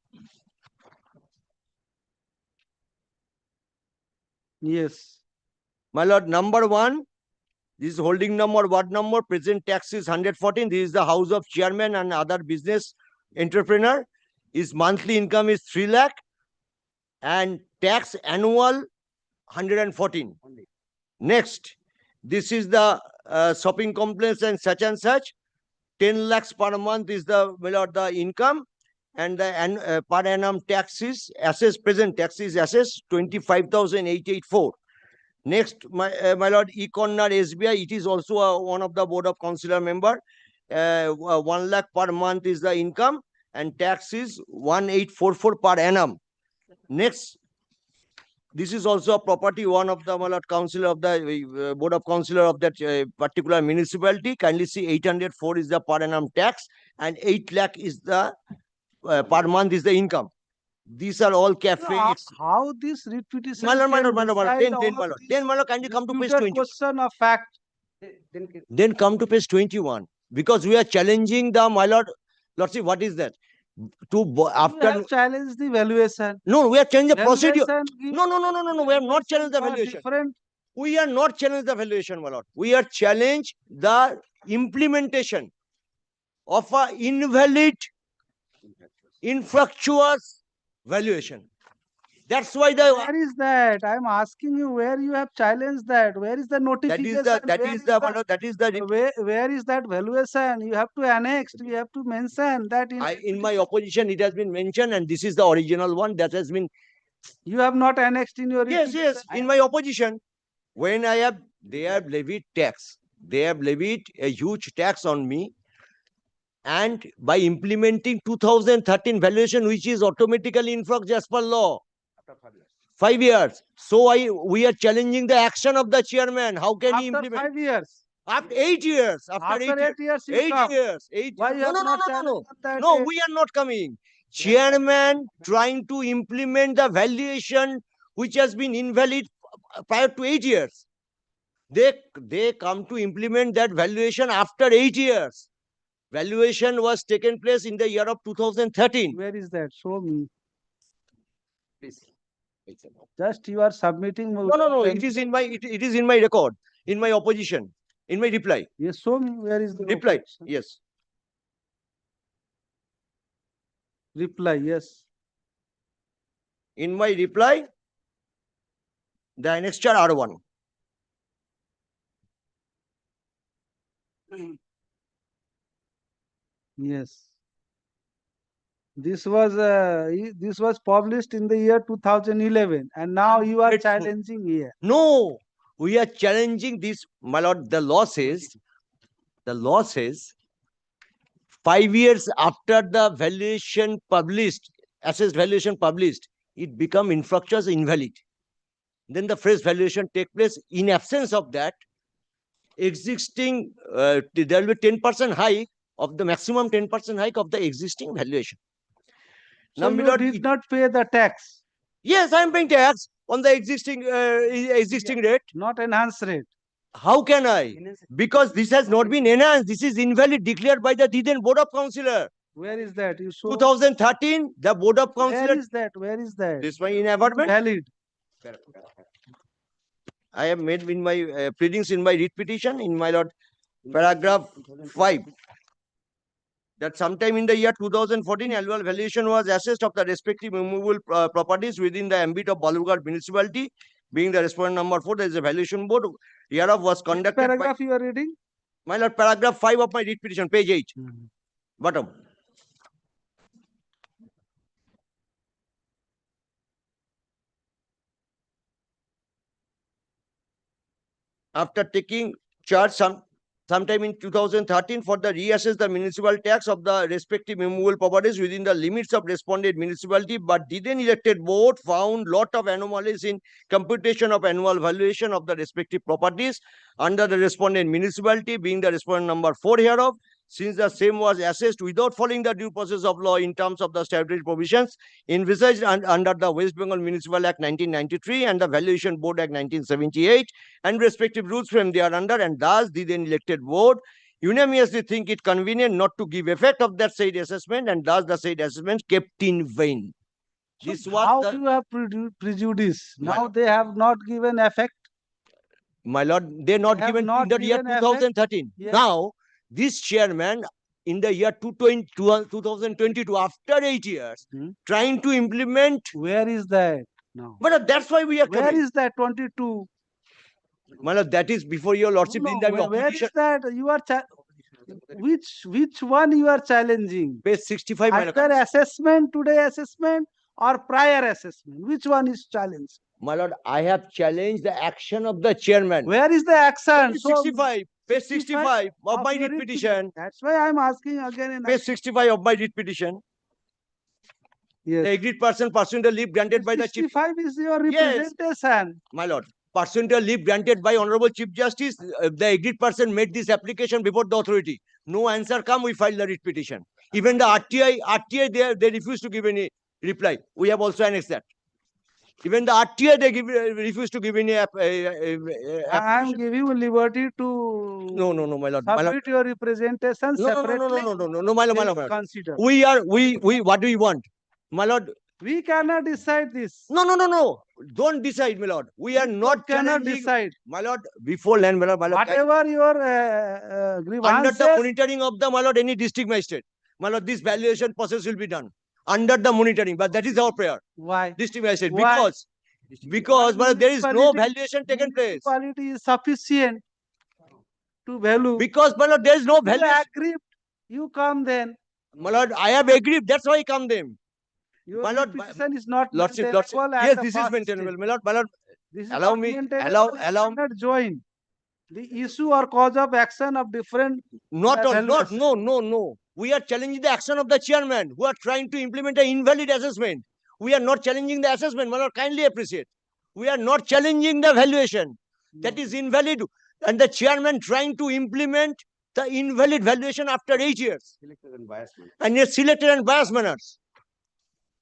Yes. My lord, number 1, this is holding number, ward number, present tax is 114. This is the house of chairman and other business entrepreneur. His monthly income is 3 lakh and tax annual 114. Next, this is the shopping complex and such. 10 lakhs per month is the, my lord, the income, and the per annum taxes, present taxes assessed 25,884. Next, my lord, e-corner SBI, it is also one of the board of councillor member. 1 lakh per month is the income and tax is 1844 per annum. Next, this is also a property, one of the, my lord, councillor of the board of councillor of that particular municipality. Kindly see 804 is the per annum tax and 8 lakh is the per month is the income. These are all cafe. How this repetition? My lord, 10, my lord. 10, my lord, kindly come to page 20. Question of fact. Then come to page 21. Because we are challenging the, my lord, see what is that? After you have challenged the valuation. No, we are changing the procedure. Valuation No, we have not challenged the valuation. We are not challenging the valuation, my lord. We are challenged the implementation of a invalid, infructuous valuation. That's why the. Where is that? I'm asking you where you have challenged that. Where is the notification? That is the. Where is that valuation? You have to annex. You have to mention that. In my opposition, it has been mentioned, and this is the original one that has been. You have not annexed in your. Yes. In my opposition, when they have levied tax. They have levied a huge tax on me. And by implementing 2013 valuation, which is automatically influxed as per law. 5 years. So we are challenging the action of the chairman. How can he implement? 5 years. After 8 years. After 8 years. 8 years. No, we are not coming. Chairman trying to implement the valuation which has been invalid prior to 8 years. They come to implement that valuation after 8 years. Valuation was taken place in the year of 2013. Where is that? Show me. Please. Just you are submitting. No. It is in my record, in my opposition, in my reply. Yes, show me where is the reply. opposition? Yes. Reply, yes. In my reply, the annexure R1. Yes. This was published in the year 2011, and now you are challenging here. No, we are challenging this, my lord. The law says 5 years after the valuation published, assessed valuation published, it become infructuous, invalid. Then the fresh valuation take place. In absence of that, existing there will be 10% hike of the maximum 10% hike of the existing valuation. So Now, you did not pay the tax. Yes, I am paying tax on the existing rate. Not enhanced rate. How can I? Because this has not been enhanced. This is invalid, declared by the then Board of Councillor. Where is that? You show. 2013, the Board of Councillor. Where is that? Where is that? This one in amendment. Valid. I have made in my pleadings in my writ petition, in my lord, paragraph 5. That sometime in the year 2014, annual valuation was assessed of the respective movable properties within the ambit of Balurghat municipality. Being the respondent number 4, there is a valuation board. Hereof was conducted. Which paragraph you are reading? My lord, paragraph 5 of my writ petition, page 8. Bottom. After taking charge sometime in 2013 for the reassess the municipal tax of the respective immovable properties within the limits of responded municipality, but the then elected board found lot of anomalies in computation of annual valuation of the respective properties under the respondent municipality, being the respondent number 4 hereof. Since the same was assessed without following the due process of law in terms of the statutory provisions envisaged under the West Bengal Municipal Act 1993 and the Valuation Board Act 1978 and respective rules from thereunder, and thus the then elected board unanimously think it convenient not to give effect of that said assessment, and thus the said assessment kept in vain. So This was how the, you have prejudice? Now they have not given effect. my lord, they not They have given not in the year given effect. 2013. Yes. Now, this chairman in the year 2022, after 8 years, trying to implement. Where is that now? But that's why we are Where coming. is that 22? My lord, that is before your lordship. No, in the where opposition. is that? You are which one you are challenging? Page 65. my lord. After assessment, today assessment, or prior assessment? Which one is challenged? My lord, I have challenged the action of the chairman. Where is the action? Page 65. Page 65 of my your writ petition. That's why I'm asking again and Page 65 of my writ petition. Yes. The agreed person pursuant to leave granted by the chief. 65 is your Yes. representation. My lord, pursuant to leave granted by Honorable Chief Justice, the agreed person made this application before the authority. No answer come, we filed the writ petition. Even the RTI, they refuse to give any reply. We have also annexed that. Even the RTI, they refuse to give any. I am giving you liberty to No, my lord. My lord. submit your representation separately. No, my lord, my lord. Consider. We, what do we want? My lord. We cannot decide this. No. Don't decide, my lord. We are not cannot challenging. decide. My lord, before land, my lord. Whatever your Under grievances. the monitoring of the, my lord, any district magistrate. My lord, this valuation process will be done. Under the monitoring, but that is our prayer. Why? District magistrate. Why? Because my lord, there is no valuation taken place. Quality is sufficient to value. Because, my lord, there is no You valuation. agree. You come then. My lord, I have agreed. That's why I come them. Your My lord, petition is not lordship. maintainable at Yes, the this is first maintainable. stage. My lord, This is allow not me, maintainable. You allow. cannot join the issue or cause of action of different. No. valuation. We are challenging the action of the chairman who are trying to implement an invalid assessment. We are not challenging the assessment. My lord, kindly appreciate. We are not challenging the valuation. That is invalid. And the chairman trying to implement the invalid valuation after 8 years. And in a selected and biased manners.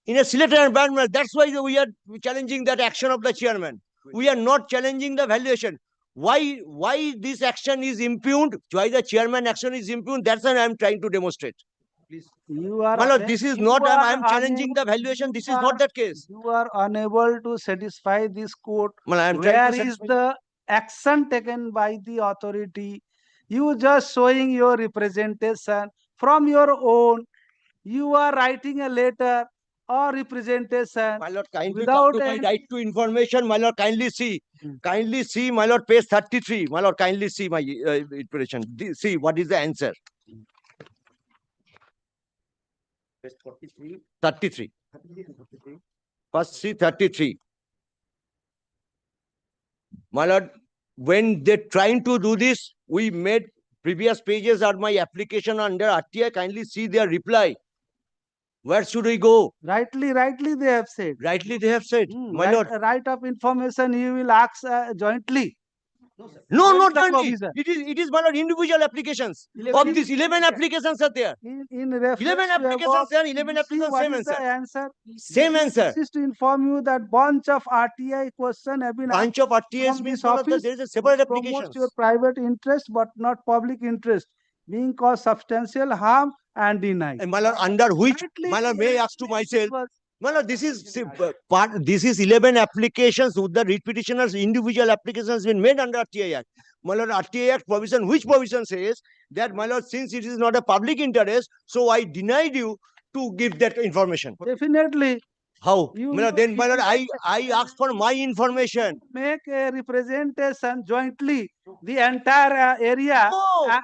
In a selected and biased manner. That's why we are challenging that action of the chairman. We are not challenging the valuation. Why this action is impugned? Why the chairman action is impugned? That's what I am trying to demonstrate. You are. My lord, this is not. I am challenging the valuation. This is not that case. You are unable to satisfy this court. Well, I am Where trying to is the action taken by the authority? You just showing your representation from your own. You are writing a letter or representation. My lord, kindly without come to my any- right to information. My lord, kindly see. Kindly see, my lord, page 33. My lord, kindly see my interpretation. See what is the answer. 33. First see 33. My lord, when they're trying to do this, we made previous pages are my application under RTI. Kindly see their reply. Where should we go? Rightly they have said. Rightly they have said, my right, lord. Right of information you will ask jointly. No, Where not is the jointly. provision? It is my lord individual applications. Of these 11 applications are there. In reference 11 to applications above, there, 11 you see applications, what same is the answer. answer? Same answer. This is to inform you that bunch of RTI question have been Bunch asked of RTIs from means this my lord, office, there is a separate which promotes applications. your private interest but not public interest, being caused substantial harm and denied. And my lord, under which, my lord, may I ask to myself, my lord, this is part. This is 11 applications with the writ petitioners individual applications been made under RTI Act. My lord, RTI Act provision, which provision says that, my lord, since it is not a public interest, so I denied you to give that information. Definitely. How? My lord, then, my lord, I asked for my information. Make a representation jointly, the entire area,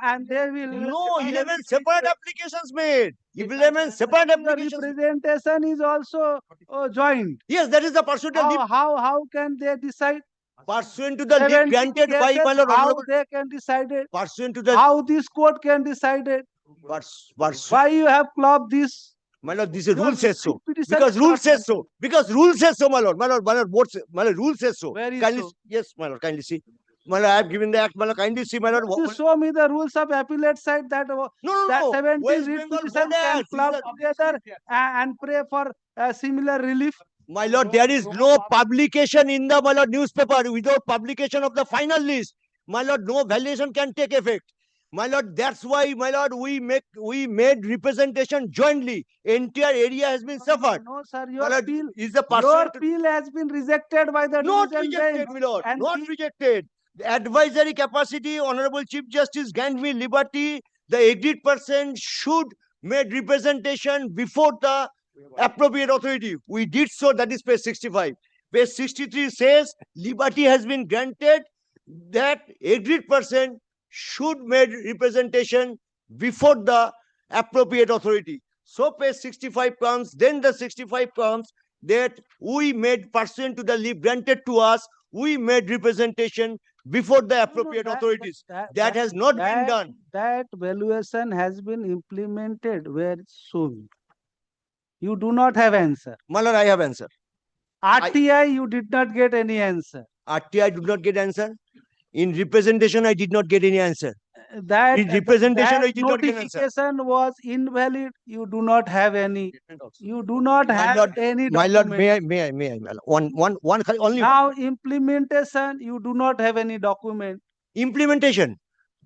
and they will. No, 11 separate applications made. 11 separate applications. Representation is also joint. Yes, that is the pursuit of leave. How can they decide? Pursuant to the leave granted by my lord How honorable. they can decide it? Pursuant to the How this court can decide it? Pursuant. Why you have clubbed this? My lord, this is rule says so. petition Because is rule not says so. Because rule says so, my lord. My lord, my lord, rule says so. Where is Kindly, so? yes, my lord, kindly see. My lord, I have given the act, my lord, kindly see, my lord. You show me the rules of appellate side that, that 17 West writ Bengal petition Board can Act, club these are- together and pray for similar relief. My lord, there is no publication in the, my lord, newspaper. Without publication of the final list, my lord, no valuation can take effect. My lord, that's why, my lord, we made representation jointly. Entire area has been suffered. No, sir, My your lord, appeal, is the your person appeal has been rejected by the not division rejected, bench. my lord, And not rejected. The advisory capacity, Honorable Chief Justice grant me liberty. The agreed person should make representation before the appropriate authority. We did so, that is page 65. Page 63 says liberty has been granted that agreed person should make representation before the appropriate authority. So page 65 comes, then the 65 comes that we made pursuant to the leave granted to us, we made representation before the appropriate authorities. That has not been done. That valuation has been implemented where soon. You do not have answer. My lord, I have answer. RTI, you did not get any answer. RTI did not get answer. In representation, I did not get any answer. That, In representation, that I did not get answer. notification was invalid. You do not have any. You do not have any My document. lord, may I, my lord. One, only now implementation, you do not have any document. implementation.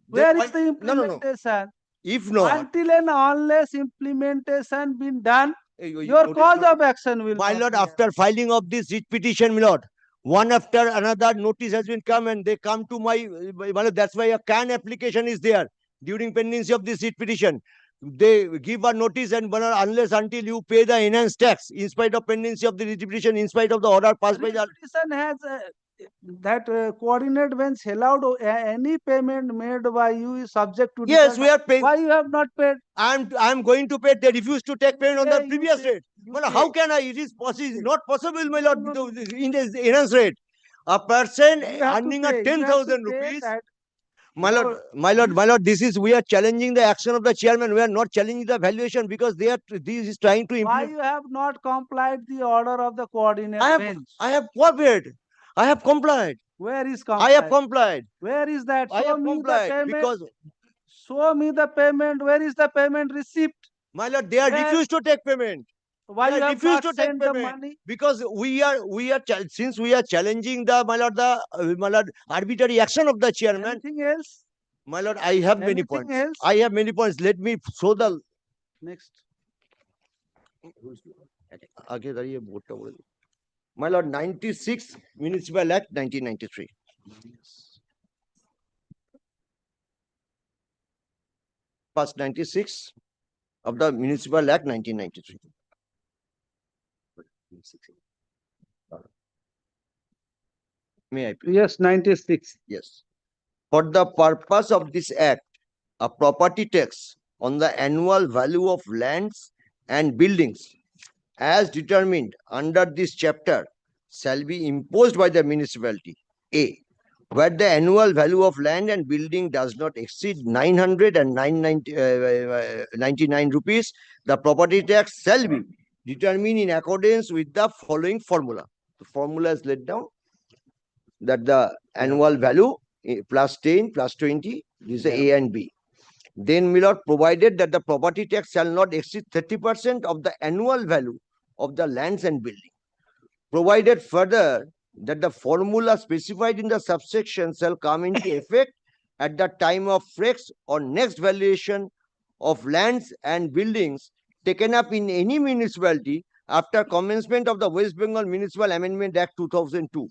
Where is the implementation? If not, until and unless implementation been done, your cause of action will. My lord, after filing of this writ petition, my lord, one after another notice has been come and they come to my lord, that's why a CAN application is there during pendency of this writ petition. They give a notice and my lord, unless until you pay the enhanced tax in spite of pendency of the writ petition, in spite of the order passed by the petition has that coordinate bench allowed any payment made by you is subject to. Yes, we are paying. Why you have not paid? I'm going to pay. They refuse to take payment on the previous rate. Well, how can I? It is possible. It's not possible, my lord, in the enhanced rate. A person earning a 10,000 rupees. My lord, this is, we are challenging the action of the chairman. We are not challenging the valuation because this is trying to Why implement. you have not complied the order of the coordinate bench? I have cooperated. I have complied. Where is complied? I have complied. Where is that? I Show have me complied the payment. because. Show me the payment. Where is the payment receipt? My lord, they are refused to take payment. Why They you are have refused not to take sent the payment? money? Because since we are challenging the my lord, arbitrary action of the chairman. Anything else? My lord, I have many Anything points. else? I have many points. Let me show the next. My lord, 96 Municipal Act 1993. First 96 of the Municipal Act 1993. May I please? Yes, 96. Yes. For the purpose of this act, a property tax on the annual value of lands and buildings as determined under this chapter shall be imposed by the municipality. A. Where the annual value of land and building does not exceed 999 rupees, the property tax shall be determined in accordance with the following formula. The formula is laid down that the annual value plus 10 plus 20 is A and B. Then, my lord, provided that the property tax shall not exceed 30% of the annual value of the lands and building. Provided further that the formula specified in the subsection shall come into effect at the time of next or next valuation of lands and buildings taken up in any municipality after commencement of the West Bengal Municipal Amendment Act 2002.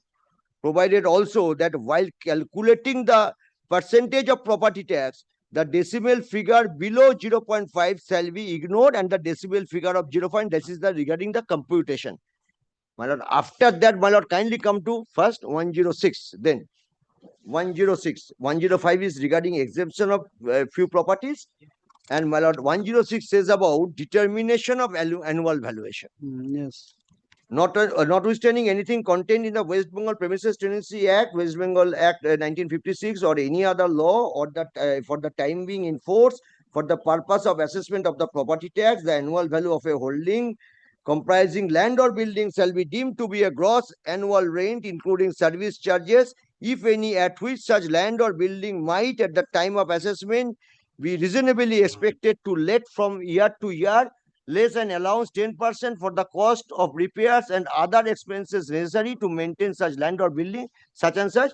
Provided also that while calculating the percentage of property tax, the decimal figure below 0.5 shall be ignored and the decimal figure of 0. This is the regarding the computation. My lord, after that, my lord, kindly come to first 106, then 106. 105 is regarding exemption of few properties, and my lord, 106 says about determination of annual valuation. Yes. Notwithstanding anything contained in the West Bengal Premises Tenancy Act, West Bengal Act 1956, or any other law, or that for the time being in force, for the purpose of assessment of the property tax, the annual value of a holding comprising land or building shall be deemed to be a gross annual rent, including service charges, if any, at which such land or building might, at the time of assessment, be reasonably expected to let from year to year, less an allowance 10% for the cost of repairs and other expenses necessary to maintain such land or building, such and such.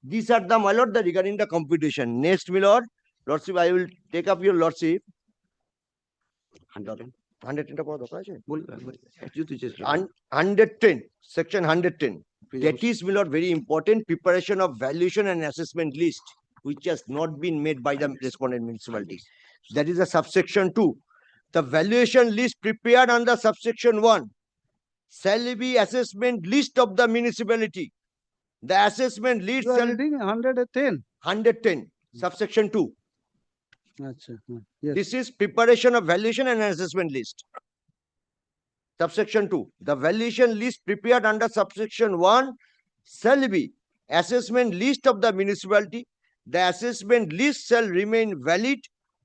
These are the, my lord, the regarding the computation. Next, my lord, lordship, I will take up your lordship. 110, section 110. That is, my lord, very important, preparation of valuation and assessment list, which has not been made by the respondent municipality. That is a subsection 2. The valuation list prepared under subsection 1 shall be assessment list of the municipality. The assessment list You are shall reading 110. 110, subsection 2. Achha, yes. This is preparation of valuation and assessment list. Subsection 2. The valuation list prepared under subsection 1 shall be assessment list of the municipality. The assessment list shall remain valid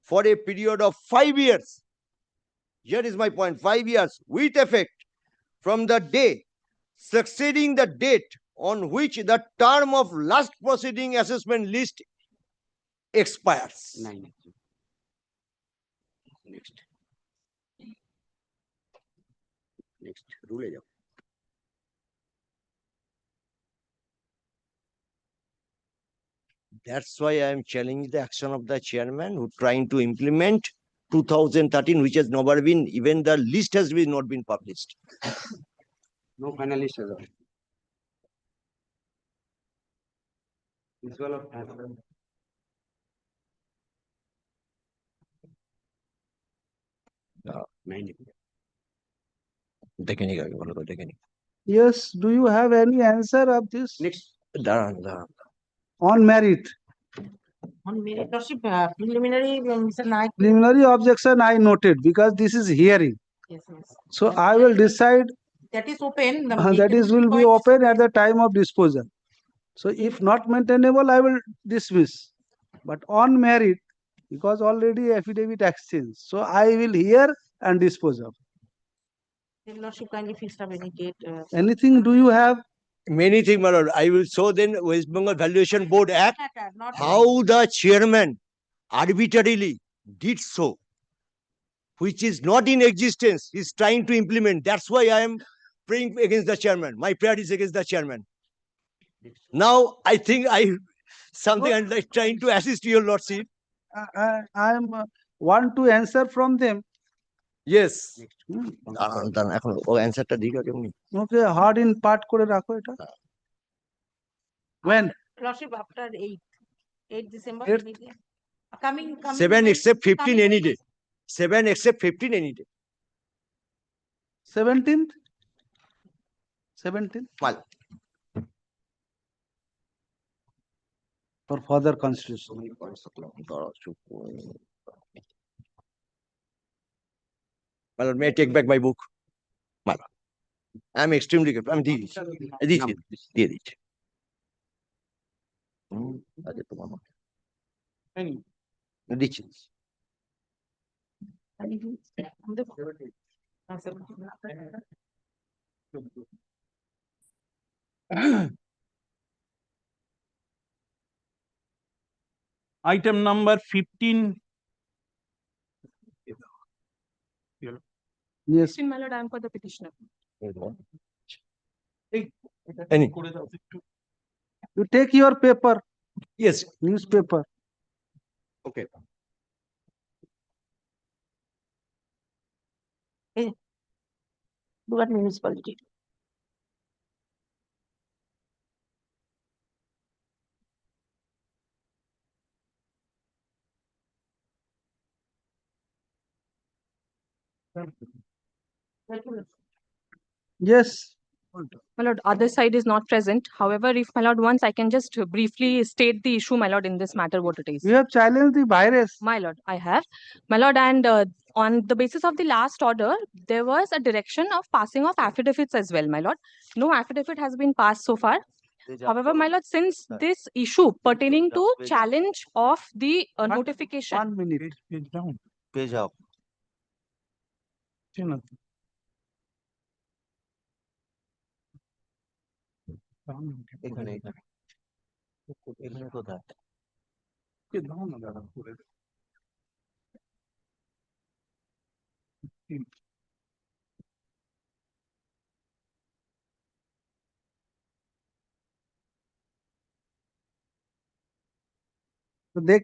for a period of 5 years. Here is my point, 5 years with effect from the day succeeding the date on which the term of last proceeding assessment list expires. Next. Rule যাও। That's why I am challenging the action of the chairman who trying to implement 2013, which has never been, even the list has been not been published. No final list as well. This one of Yes. Do you have any answer of this? Next. On merit. On merit, lordship, preliminary, Mr. Naik. Preliminary objection I noted because this is hearing. Yes, yes. So I will decide That is open. that is will be open at the time of disposal. So if not maintainable, I will dismiss. But on merit, because already affidavit exchanged, so I will hear and dispose of. Then lordship kindly fixed up any date. Anything do you have? Many things, my lord. I will show then West Bengal Valuation Board Act, Not how the chairman arbitrarily did so, which is not in existence, is trying to implement. That's why I am praying against the chairman. My prayer is against the chairman. Now, I think something I'm like trying to assist your lordship. I am want to answer from them. Yes. Answer Okay, hard in part করে রাখো এটা. When? Lordship after 8 December. 8th? Coming 7 except 15 any day. 7 except 15 any day. 17th? 17th? Well. For further constitution. My lord, may I take back my book? My lord, I am extremely grateful. I'm দিচ্ছি। আচ্ছা তোমার মত। দিচ্ছি। Item number 15. Yes. My lord, I am for the petitioner. Any. You take your paper. Yes. Newspaper. Okay. Dugat municipality. Yes. My lord, other side is not present. However, if my lord wants, I can just briefly state the issue, my lord, in this matter, what it is. You have challenged the virus. My lord, I have. My lord, and on the basis of the last order, there was a direction of passing of affidavits as well, my lord. No affidavit has been passed so far. However, my lord, since this issue pertaining to challenge of the notification. 1 minute. Page down. Page up. এখানে কোথায়? They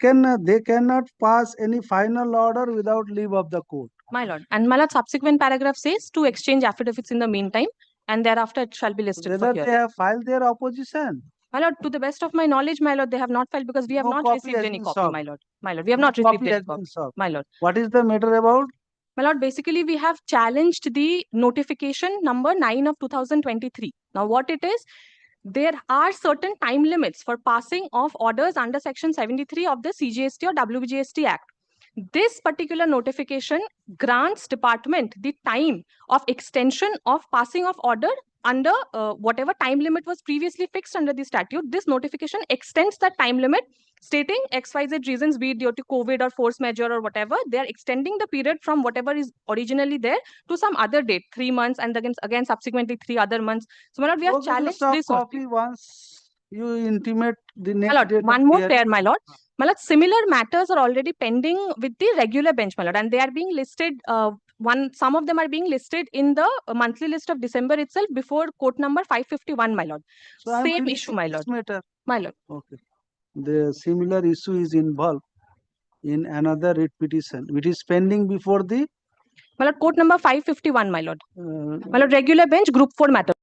cannot pass any final order without leave of the court. My lord, and my lord, subsequent paragraph says to exchange affidavits in the meantime, and thereafter it shall be listed for Whether here. they have filed their opposition. My lord, to the best of my knowledge, my lord, they have not filed because we have No not copy received has any been copy, served. my lord. My lord, we have No not received copy any has been copy, served. my lord. What is the matter about? My lord, basically we have challenged the notification number 9 of 2023. Now what it is, there are certain time limits for passing of orders under section 73 of the CGST or WGST Act. This particular notification grants department the time of extension of passing of order under whatever time limit was previously fixed under the statute. This notification extends that time limit, stating XYZ reasons, be it due to COVID or force majeure or whatever. They are extending the period from whatever is originally there to some other date, 3 months, and again subsequently 3 other months. So, my lord, we have challenged this copy once you intimate the my next lord, date. one more pair, my lord. My lord, similar matters are already pending with the regular bench, my lord, and they are being listed. Some of them are being listed in the monthly list of December itself before court number 551, my lord. So I'm Same filling issue, my lord. this matter. My lord. Okay. The similar issue is involved in another writ petition, which is pending before the. My lord, court number 551, my lord. My lord, regular bench, group 4 matter.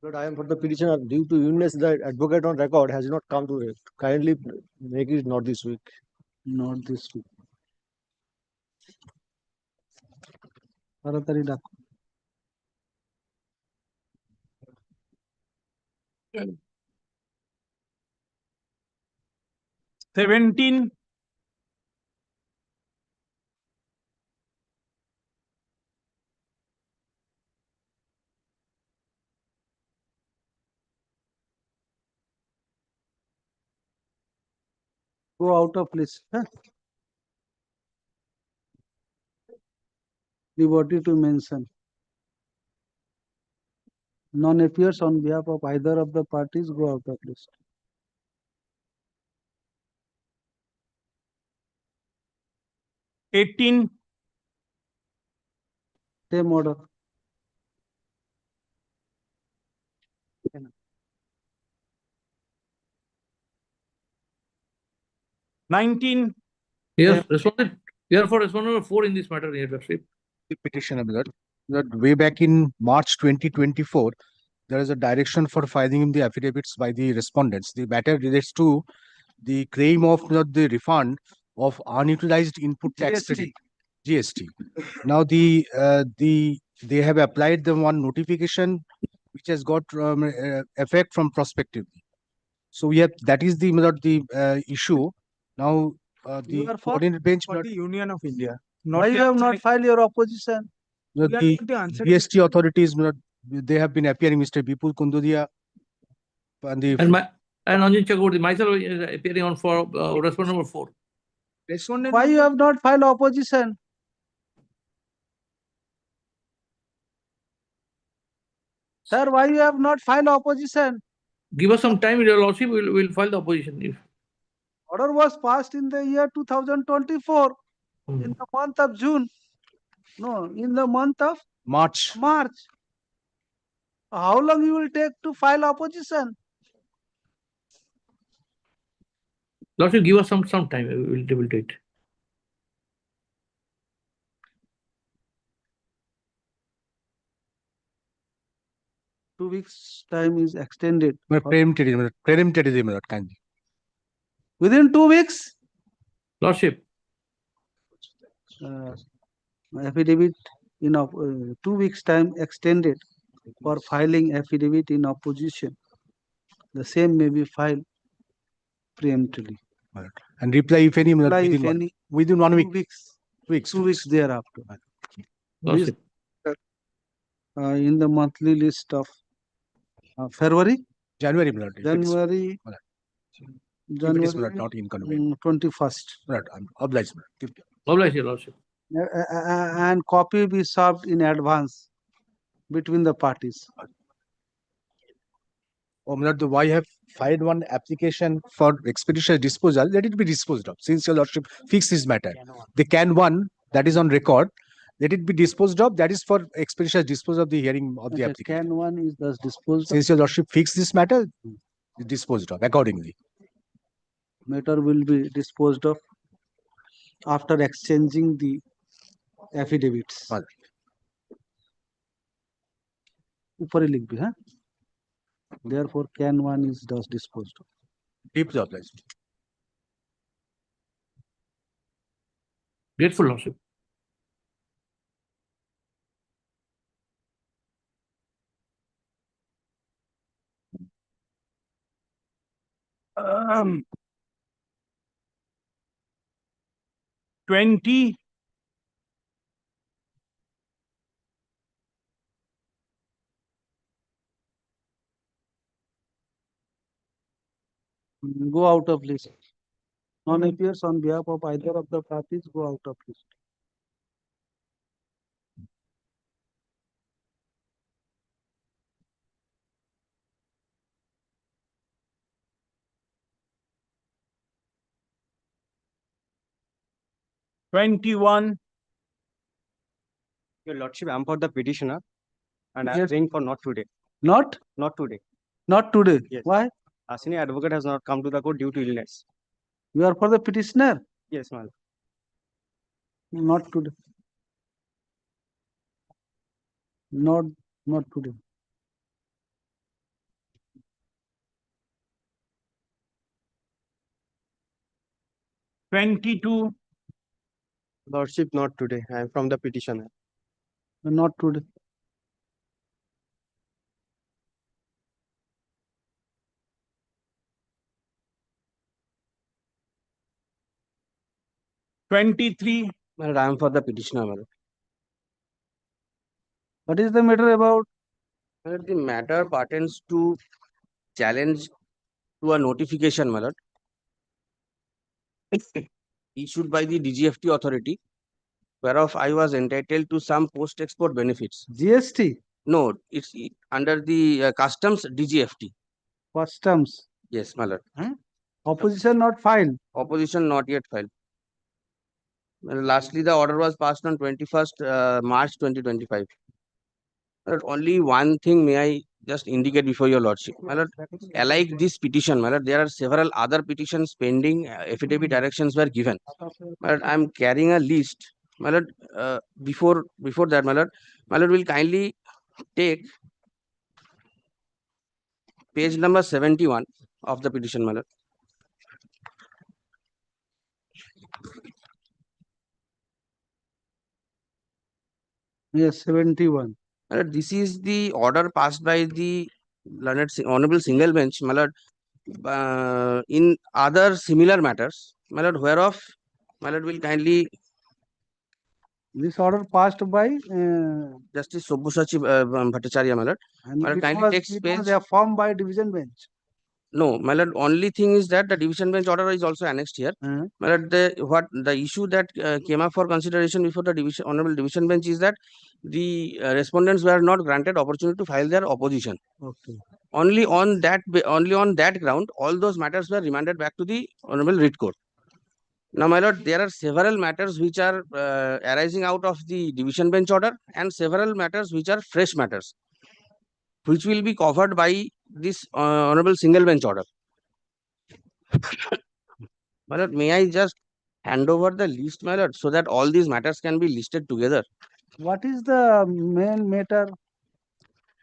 But I am for the petitioner. Due to illness, the advocate on record has not come to it. Kindly make it not this week. Not this week. তাড়াতাড়ি ডাকো। 17. Go out of list. Huh? Liberty to mention. None appears on behalf of either of the parties. Go out of list. 18. Same order. 19. Yes, respondent. Therefore, respondent number 4 in this matter, Your Lordship. The petitioner, that way back in March 2024, there is a direction for filing in the affidavits by the respondents. The matter relates to the claim of the refund of unutilized input tax credit, GST. Now they have applied the one notification which has got effect from prospectively. So we have that is the issue. Now You the are for coordinate bench, For the Union of India. why you have not filed your opposition? the We are going to answer GST authorities, they have been appearing, Mr. Bipul Kundudia and the And Anjan Chakraborty, myself is appearing on for respondent number 4. Respondent Why you have not filed opposition? Sir, why you have not filed opposition? Give us some time, Your Lordship, we'll file the opposition. If Order was passed in the year 2024 in the month of June. No, in the month of March. How long you will take to file opposition? Lordship, give us some time, we'll do it. Two weeks time is extended. Preemptively, kindly. Within 2 weeks? Lordship. Affidavit in 2 weeks time extended for filing affidavit in opposition. The same may be filed preemptively. And reply if any, within 1 week. 2 weeks thereafter. Lordship. In the monthly list of February? January. January. Not inconvenient. 21st. I'm obliged. Obliged, Your Lordship. And copy be served in advance between the parties. Why have filed one application for expeditious disposal? Let it be disposed of. Since Your Lordship fixed this matter, the can one that is on record, let it be disposed of. That is for expeditious disposal of the hearing of the application. Can one is thus disposed of. Since Your Lordship fixed this matter, disposed of accordingly. Matter will be disposed of after exchanging the affidavits. Upare likhbe, huh? Therefore, can one is thus disposed of. Deeply obliged. Grateful, Lordship. Um, 20. Go out of list. Non appears on behalf of either of the parties, go out of list. Your Lordship, I'm for the petitioner and I'm Yes. saying for not today. Not today. Not today. Yes. Why? Our senior advocate has not come to the court due to illness. You are for the petitioner? Yes, ma'am. Not today. Not today. Lordship, not today. I am from the petitioner. Not today. My lord, I am for the petitioner, my lord. What is the matter about? My lord, the matter pertains to challenge to a notification, my lord, issued by the DGFT authority, whereof I was entitled to some post-export benefits. GST? No, it's under the customs DGFT. Customs? Yes, my lord. Opposition not filed? Opposition not yet filed. Lastly, the order was passed on 21st March 2025. But only one thing may I just indicate before your lordship. My lord, like this petition, my lord, there are several other petitions pending. Affidavit directions were given. My lord, I'm carrying a list. My lord, before that, my lord will kindly take page number 71 of the petition, my lord. Yes, 71. My lord, this is the order passed by the learned honorable single bench, my lord, in other similar matters, my lord, whereof my lord will kindly. This order passed by Justice Sobhusachi Bhattacharya, my lord. and My lord, kindly takes page. affirmed by division bench. No, my lord, only thing is that the division bench order is also annexed here. My lord, the issue that came up for consideration before the honorable division bench is that the respondents were not granted opportunity to file their opposition. Okay. Only on that ground, all those matters were remanded back to the honorable writ court. Now, my lord, there are several matters which are arising out of the division bench order and several matters which are fresh matters, which will be covered by this honorable single bench order. My lord, may I just hand over the list, my lord, so that all these matters can be listed together? What is the main matter?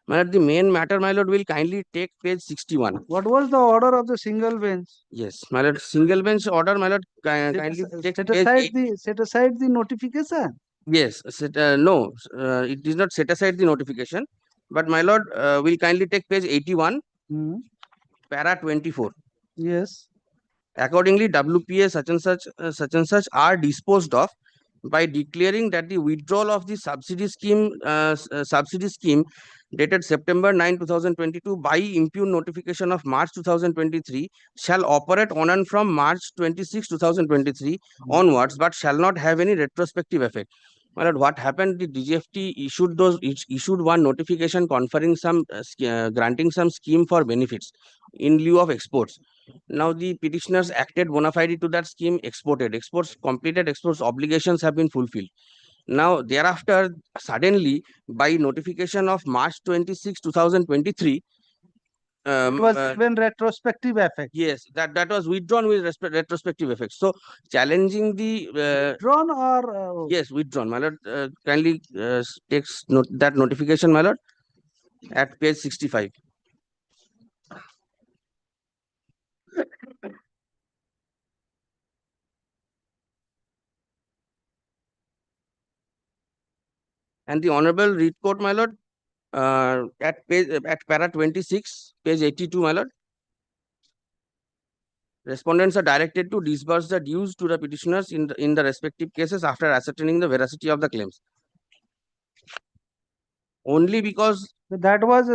My lord, the main matter, my lord, will kindly take page 61. What was the order of the single bench? Yes, my lord, single bench order, my lord, kindly take page set aside the notification. Yes, no, it is not set aside the notification, but my lord, will kindly take page 81, para 24. Yes. Accordingly, WPA such and such are disposed of by declaring that the withdrawal of the subsidy scheme dated September 9, 2022 by impugn notification of March 2023 shall operate on and from March 26, 2023 onwards, but shall not have any retrospective effect. My lord, what happened? The DGFT issued one notification conferring some granting some scheme for benefits in lieu of exports. Now the petitioners acted bona fide to that scheme, completed exports obligations have been fulfilled. Now thereafter, suddenly by notification of March 26, 2023, it was given retrospective effect. Yes, that was withdrawn with retrospective effect. So challenging the withdrawn or yes, withdrawn. My lord, kindly takes that notification, my lord, at page 65. And the honorable writ court, my lord, at para 26, page 82, my lord. Respondents are directed to disburse the dues to the petitioners in the respective cases after ascertaining the veracity of the claims. Only because that was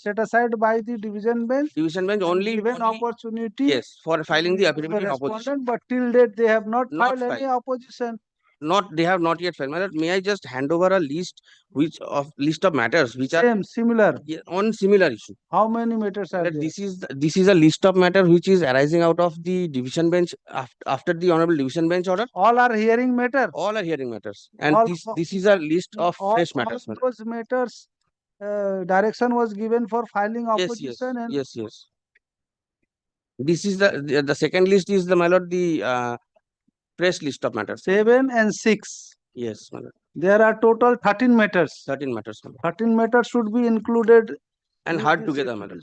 set aside by the division bench. Division bench only given opportunity. Yes, for filing the affidavit in opposition. But till date they have not Not filed any filed. opposition. They have not yet filed. My lord, may I just hand over a list of matters which are similar on similar issue? How many matters are there? This is a list of matters which is arising out of the division bench after the honorable division bench order. All are hearing matter. All are hearing matters, and this is a list of fresh matters. All those matters, direction was given for filing opposition. Yes. This is the second list is my lord, the fresh list of matters. 7 and 6. Yes, my lord. There are total 13 matters. 13 matters. 13 matters should be included and heard together, my lord.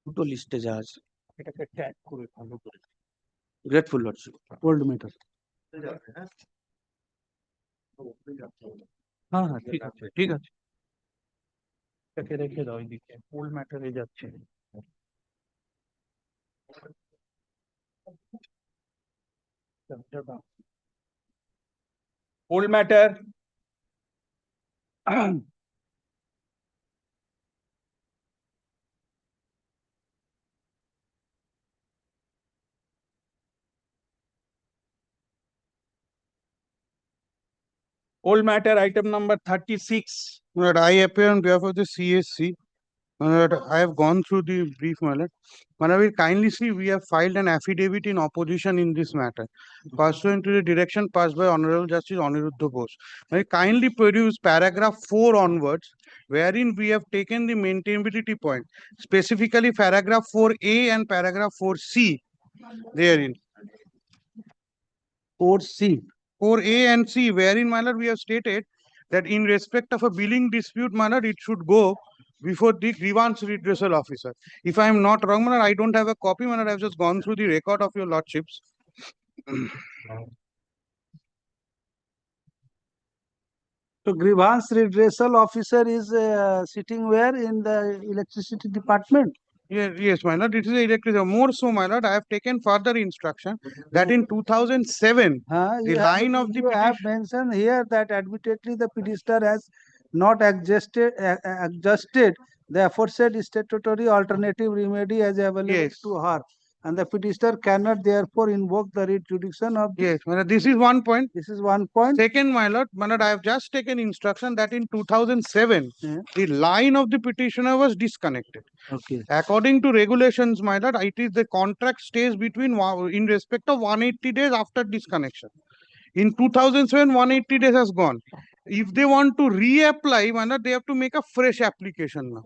দুটো লিস্টে যা আছে এটাকে tag করে ভালো করে grateful lordship old matter. হ্যাঁ হ্যাঁ ঠিক আছে ঠিক আছে, এটাকে রেখে দাও ওইদিকে, ওল্ড ম্যাটারে যাচ্ছে। Old matter. Old matter item number 36. But I appear on behalf of the CSC. I have gone through the brief, my lord. I will kindly see we have filed an affidavit in opposition in this matter, pursuant to the direction passed by Honorable Justice Aniruddha Bose. I kindly produce paragraph 4 onwards, wherein we have taken the maintainability point, specifically paragraph 4A and paragraph 4C therein. 4C. 4A and C, wherein, my lord, we have stated that in respect of a billing dispute, my lord, it should go before the grievance redressal officer. If I am not wrong, my lord, I don't have a copy, my lord, I have just gone through the record of your lordships. So grievance redressal officer is sitting where in the electricity department? Yes, my lord, it is a electricity. More so, my lord, I have taken further instruction that in 2007, the line of the you have mentioned here that admittedly the petitioner has not adjusted the aforesaid statutory alternative remedy as available to her, and the petitioner cannot therefore invoke the writ jurisdiction of the. Yes, my lord, this is one point. This is one point. Second, my lord, I have just taken instruction that in 2007, the line of the petitioner was disconnected. Okay. According to regulations, my lord, it is the contract stays between in respect of 180 days after disconnection. In 2007, 180 days has gone. If they want to reapply, my lord, they have to make a fresh application now.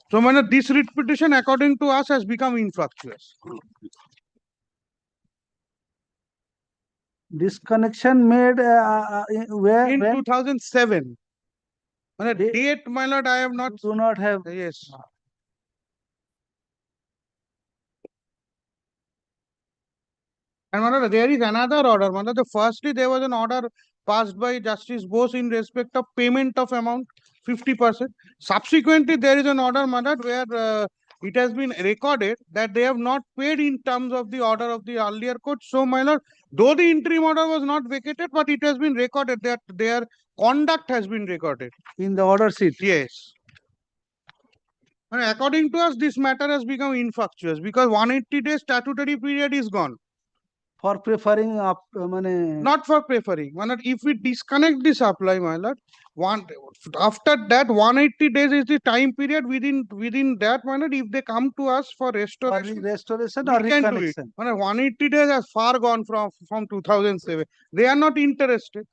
So, my lord, this writ petition, according to us, has become infructuous. Disconnection made where? In when? 2007. Date, my lord, I have not. Do not have. Yes. And my lord, there is another order. My lord, firstly, there was an order passed by Justice Bose in respect of payment of amount 50%. Subsequently, there is an order, my lord, where it has been recorded that they have not paid in terms of the order of the earlier court. So, my lord, though the interim order was not vacated, but it has been recorded that their conduct has been recorded. In the order sheet? Yes. And according to us, this matter has become infructuous because 180 days statutory period is gone. For preferring up money. Not for preferring. My lord, if we disconnect the supply, my lord, after that 180 days is the time period within that, my lord, if they come to us for restoration, restoration we or can do it. reconnection. My lord, 180 days has far gone from 2007. They are not interested.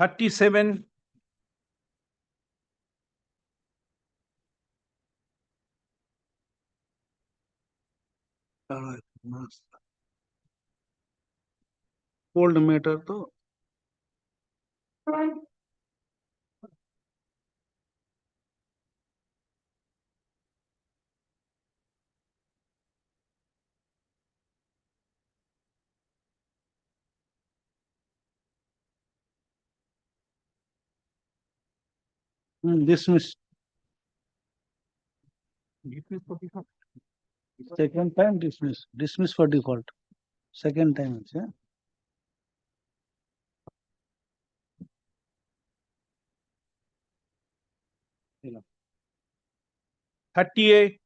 37. Old matter to. Dismiss. Dismiss for default. Second time dismiss. Dismiss for default. Second time, yeah. You know. 38.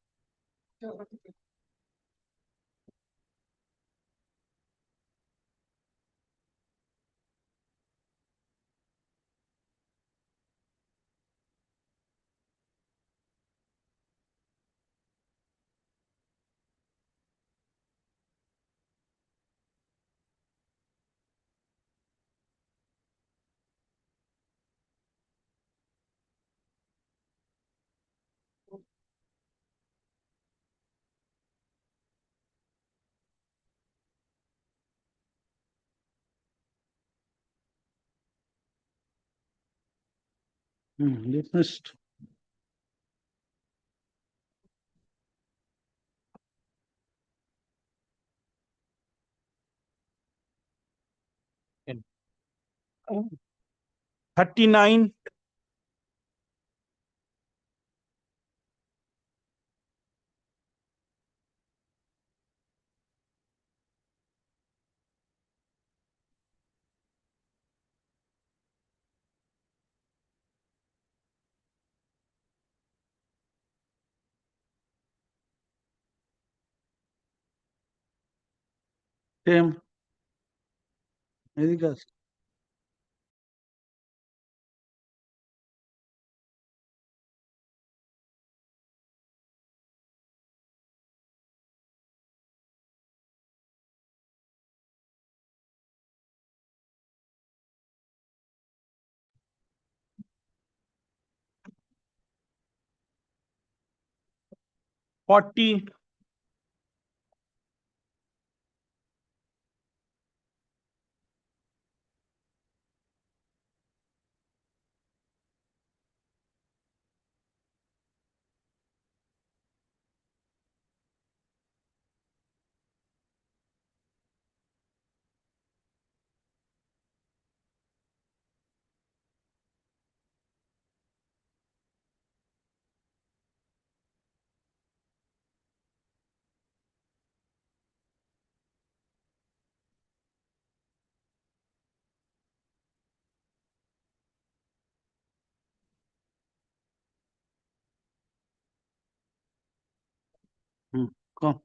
Dismissed. In 39. Same. Ericas. Forty. Come.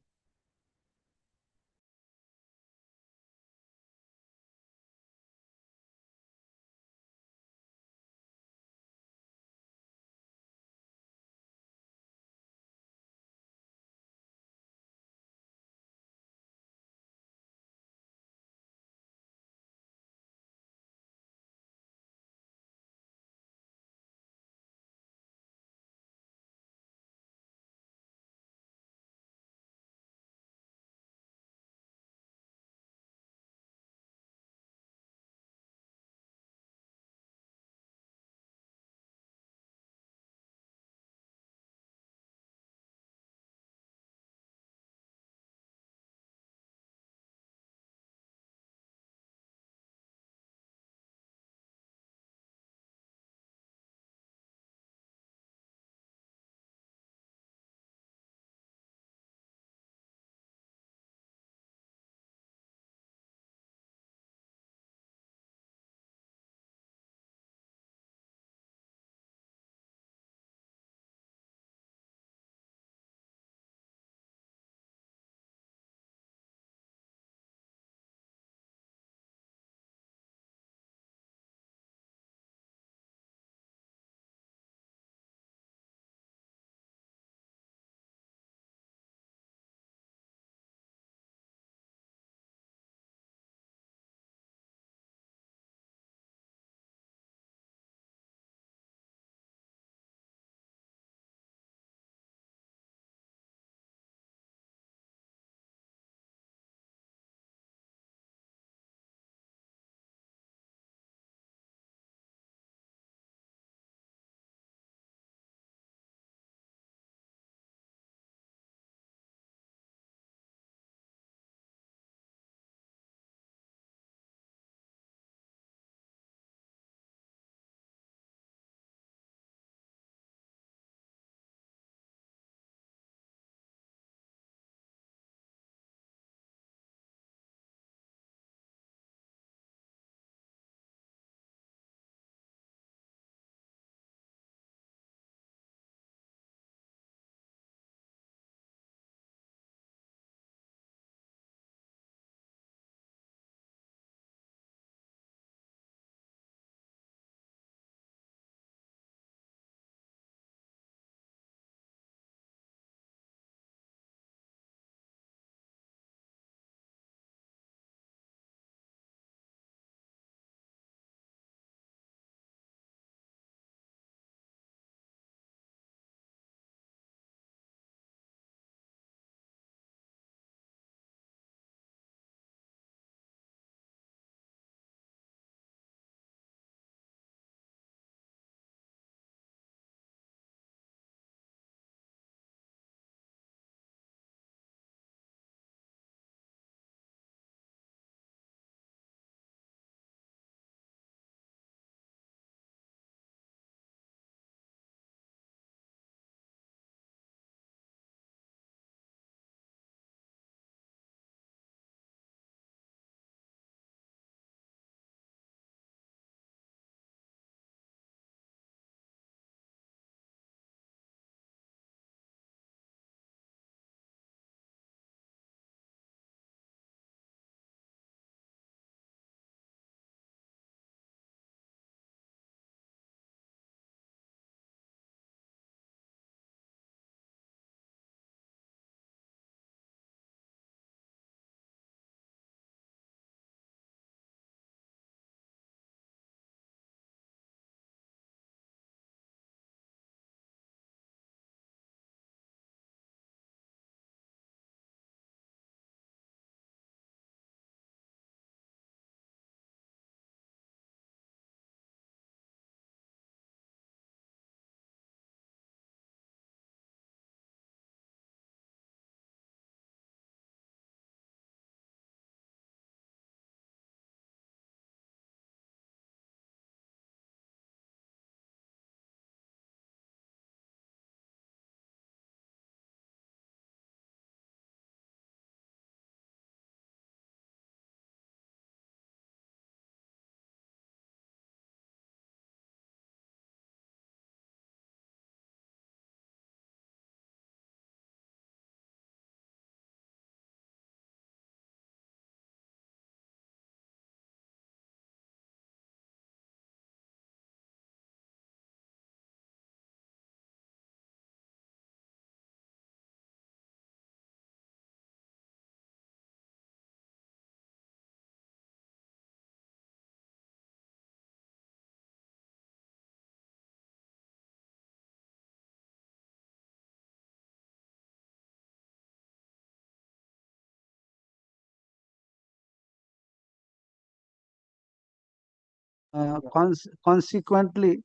Consequently,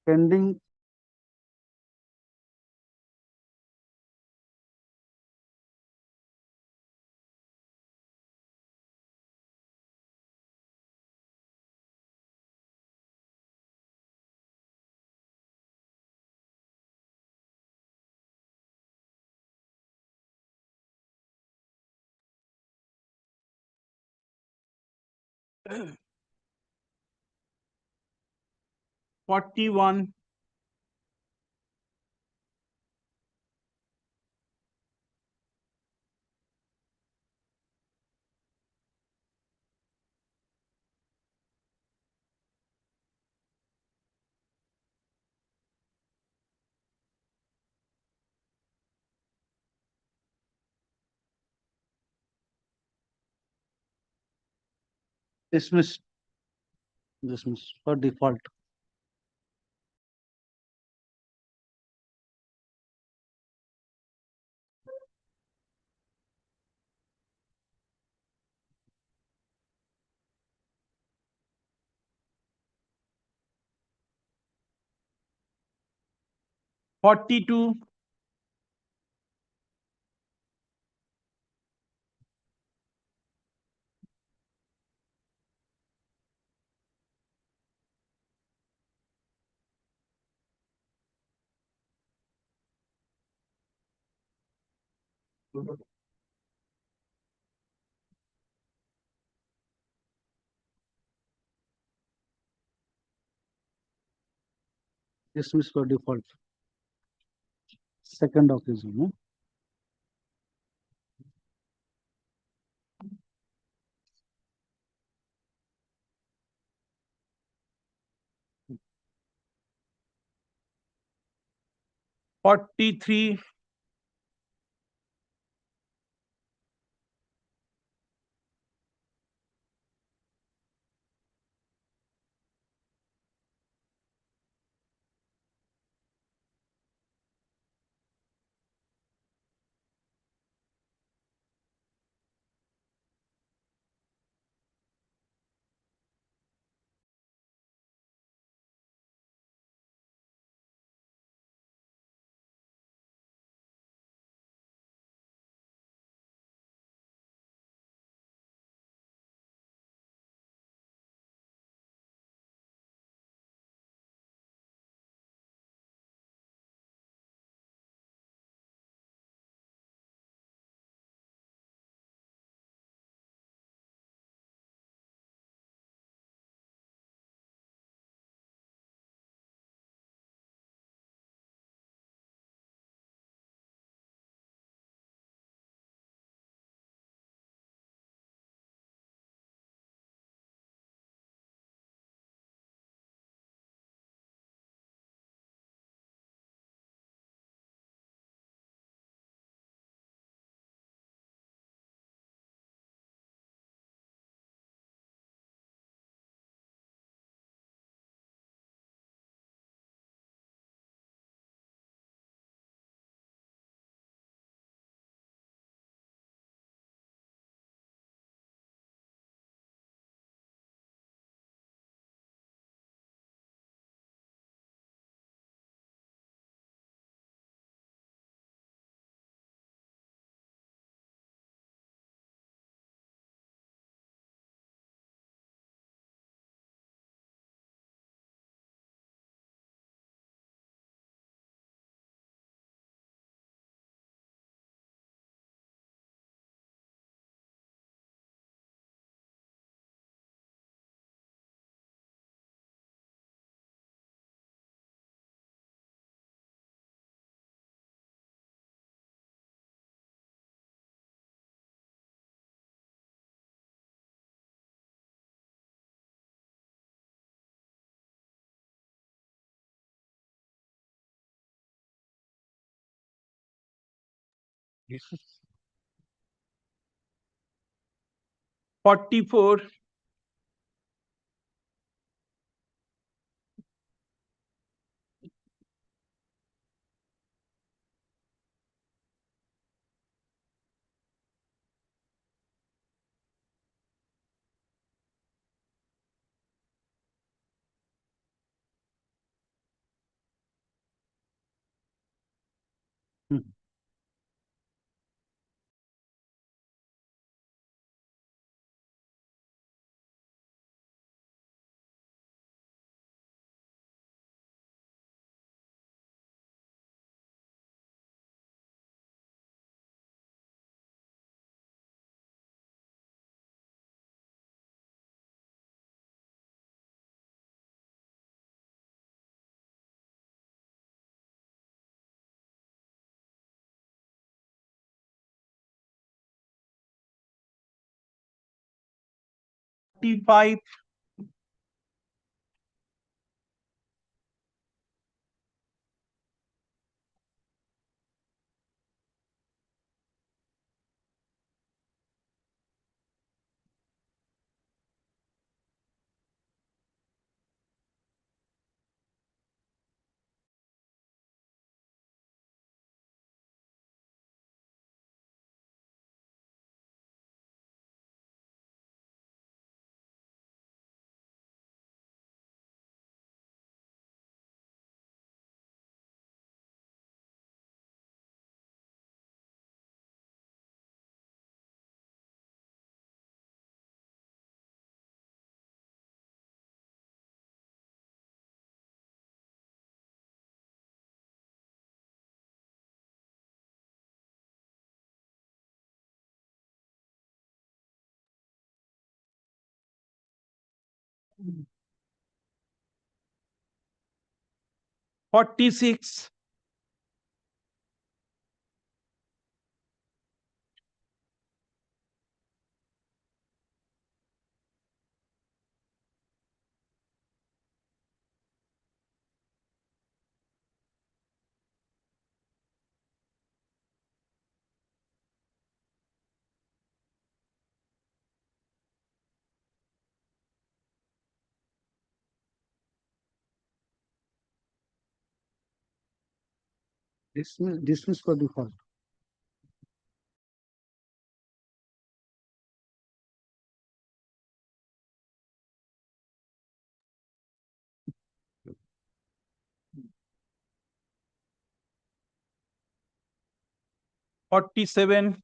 pending Forty-one. dismiss for default. Forty-two. Dismiss for default. Second occasion. No? Forty-three. Forty-four. 45. Mm. 46. Dismiss for default. Forty-seven.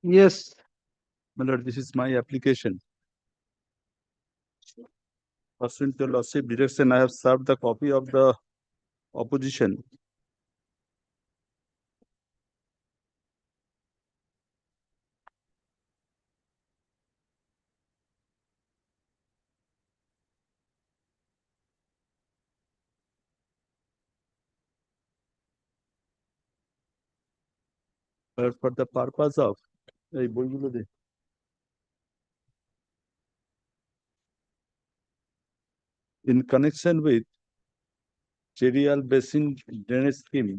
Yes, my lord, this is my application. Pursuant to lordship direction, I have served the copy of the opposition. For the purpose of এই বইগুলো দে in connection with Cherial Basin Drainage Scheme,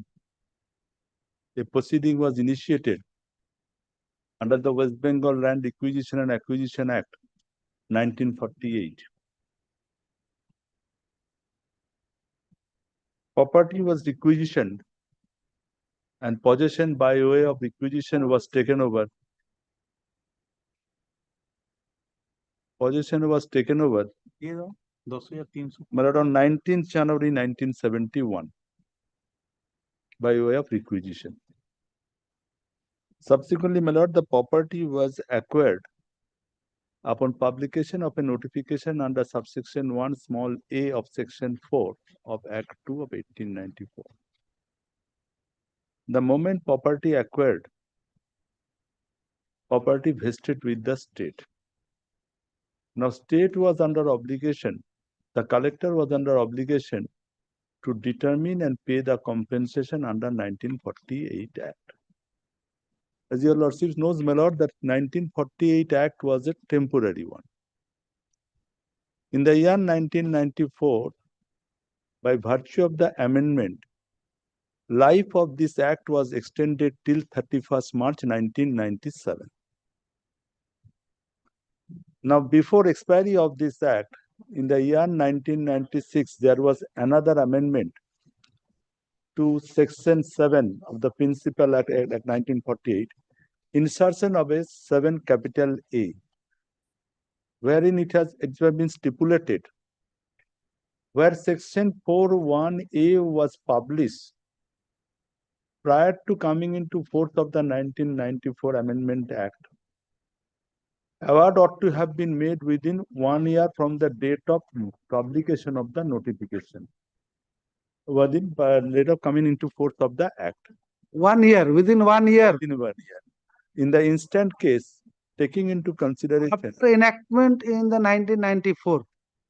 a proceeding was initiated under the West Bengal Land Acquisition and Acquisition Act, 1948. Property was requisitioned and possession by way of requisition was taken over. Possession was taken over on 19th January 1971 by way of requisition. Subsequently, my lord, the property was acquired upon publication of a notification under subsection 1 small a of section 4 of Act 2 of 1894. The moment property acquired, property vested with the state. Now, state was under obligation, the collector was under obligation to determine and pay the compensation under 1948 Act. As your lordship knows, my lord, that 1948 Act was a temporary one. In the year 1994, by virtue of the amendment, life of this Act was extended till 31st March 1997. Now, before expiry of this Act, in the year 1996, there was another amendment to Section 7 of the Principal Act 1948, insertion of a 7 capital A, wherein it has been stipulated, where Section 4(1)A was published prior to coming into force of the 1994 Amendment Act. Award ought to have been made within 1 year from the date of publication of the notification. Within date of coming into force of the Act. 1 year, within 1 year. Within 1 year. In the instant case, taking into consideration. After enactment in the 1994.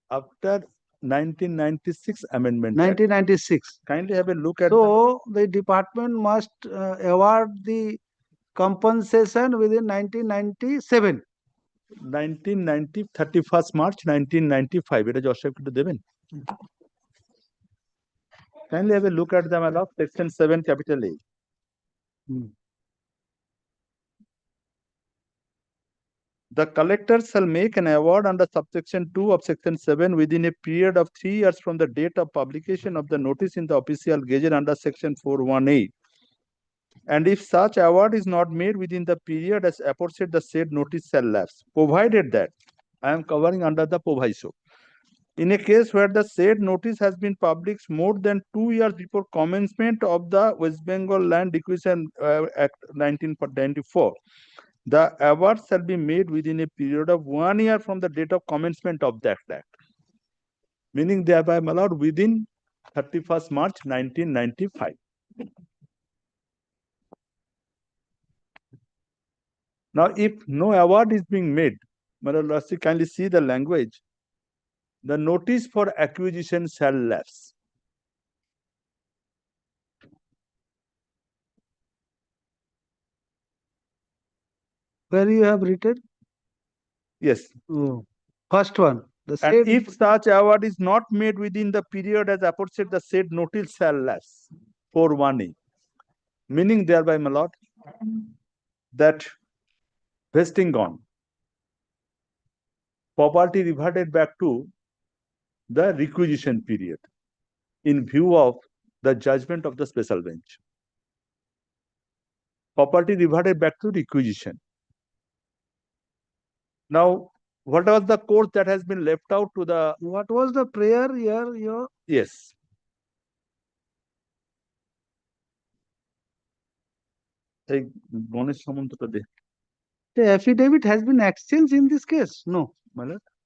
After 1996 Amendment Act. 1996. Kindly have a look at. So the department must award the compensation within 1997. 1990 31st March 1995. এটা জজ সাহেব একটু দেবেন? Kindly have a look at the matter of Section 7 capital A. The collector shall make an award under subsection 2 of Section 7 within a period of 3 years from the date of publication of the notice in the official gazette under Section 4(1)A. And if such award is not made within the period as aforesaid, the said notice shall lapse, provided that I am covering under the proviso. In a case where the said notice has been published more than 2 years before commencement of the West Bengal Land Acquisition Act 1994, the award shall be made within a period of 1 year from the date of commencement of that act. Meaning thereby allowed within 31st March 1995. Now, if no award is being made, Madam Lassi, kindly see the language. The notice for acquisition shall lapse. Where you have written? Yes. First one. And if such award is not made within the period as aforesaid, the said notice shall lapse. 4(1)A. Meaning thereby, my lord, that vesting gone, property reverted back to the requisition period in view of the judgment of the special bench. Property reverted back to requisition. Now, what was the course that has been left out to the? What was the prayer here? Yes. The affidavit has been exchanged in this case? No.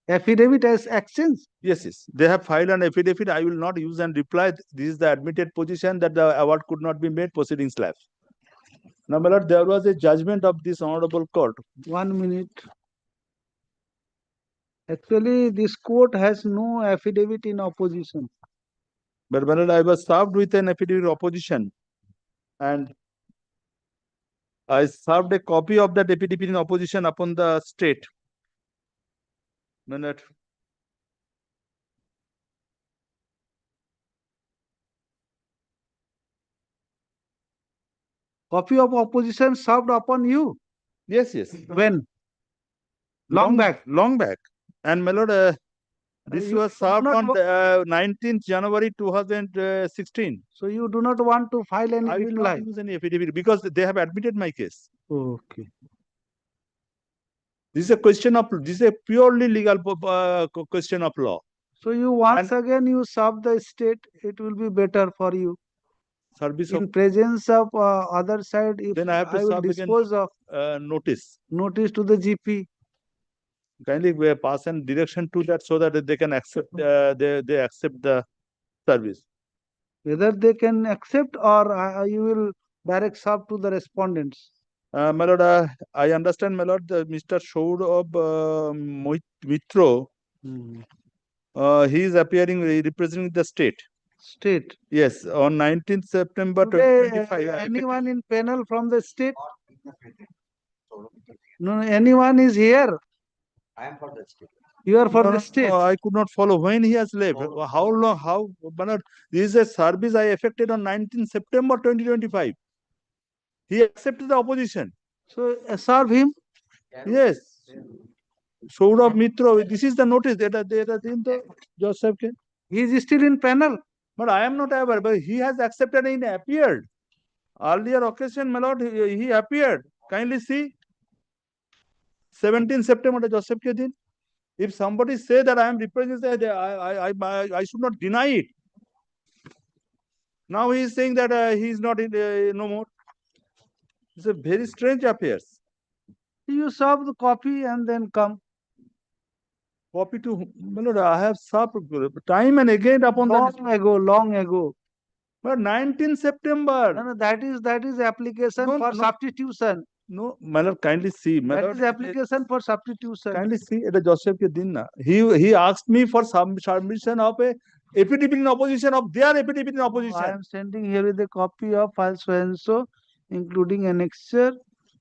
Affidavit has exchanged? Yes, yes. They have filed an affidavit. I will not use and reply. This is the admitted position that the award could not be made. Proceedings lapse. Now, my lord, there was a judgment of this honorable court. 1 minute. Actually, this court has no affidavit in opposition. But my lord, I was served with an affidavit opposition, and I served a copy of that affidavit in opposition upon the state. Minute. Copy of opposition served upon you? Yes, yes. When? Long back. Long back. And my lord, this was served on 19th January 2016. So you do not want to file any I will not use any affidavit because they have admitted my case. Okay. This is a question of, this is a purely legal question of law. So you once again you serve the state, it will be better for you. Service in presence of other side, if then I have to will dispose of notice to the GP. Kindly pass an direction to that so that they can accept they accept the service. Whether they can accept or you will direct serve to the respondents. My lord, I understand, my lord, Mr. Saurabh Mitro, he is appearing representing the state. State? Yes, on 19th September Today, 2025. anyone in panel from the state? No, anyone is here? I am for the state. You are for the state? No, I could not follow when he has left. How long? How? This is a service I effected on 19th September 2025. He accepted the opposition. So serve him? Yes. Saurabh Mitro, this is the notice that they are in the Joseph. He is still in panel. But I am not aware, but he has accepted and appeared. Earlier occasion, my lord, he appeared. Kindly see. 17 September, Joseph ke din. If somebody say that I am representing, I should not deny it. Now he is saying that he is not in, no more. It's a very strange affairs. You serve the copy and then come. Copy to whom? My lord, I have served time and again upon that. Long ago. But 19 September. No, that is application for substitution. No, my lord, kindly see. My That lord, is application for substitution. kindly see. It is Joseph ke din na. He asked me for submission of a affidavit in opposition of their affidavit in opposition. I am sending here with a copy of file so and so, including annexure,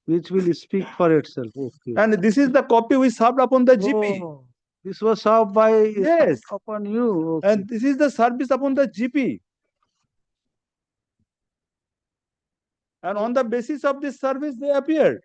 which will speak for itself. Okay. And this is the copy we served upon the GP. Oh, this was served by Yes. upon you. Okay. And this is the service upon the GP. And on the basis of this service, they appeared.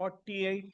Forty-eight.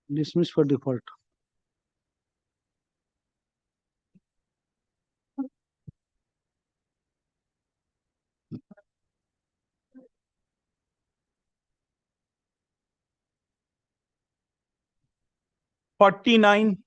Dismiss for default. Forty-nine.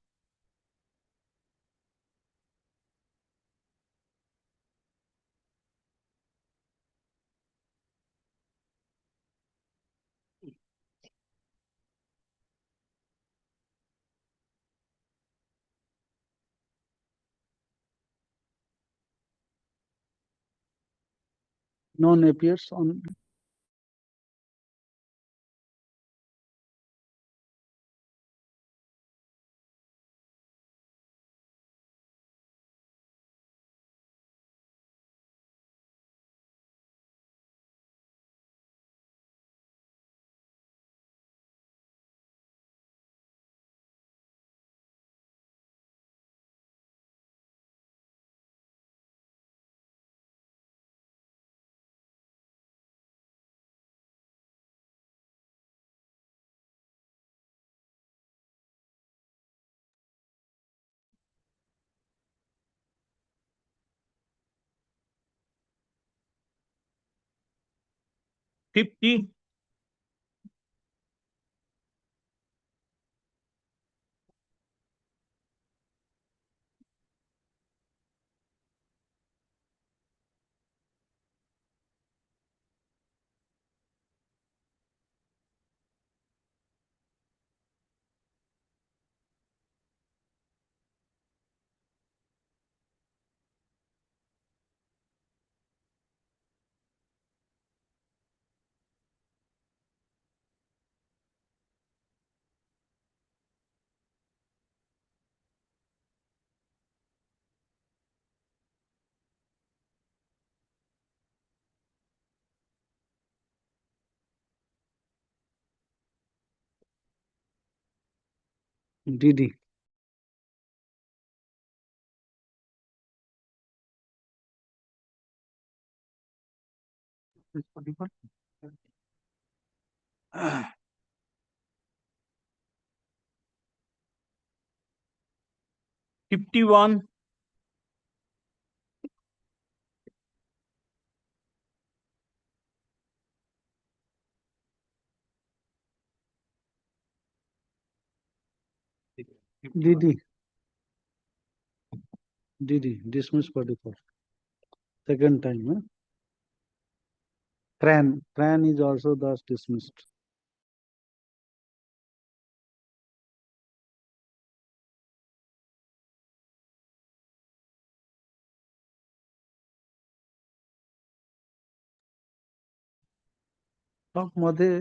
None appears on. Fifty. DD. $51. DD. DD. Dismiss 44. Second time. Huh? Cran is also thus dismissed. मध्ये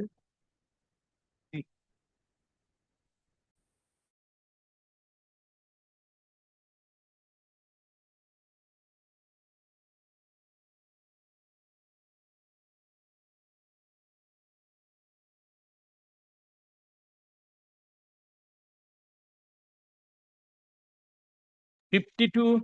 52.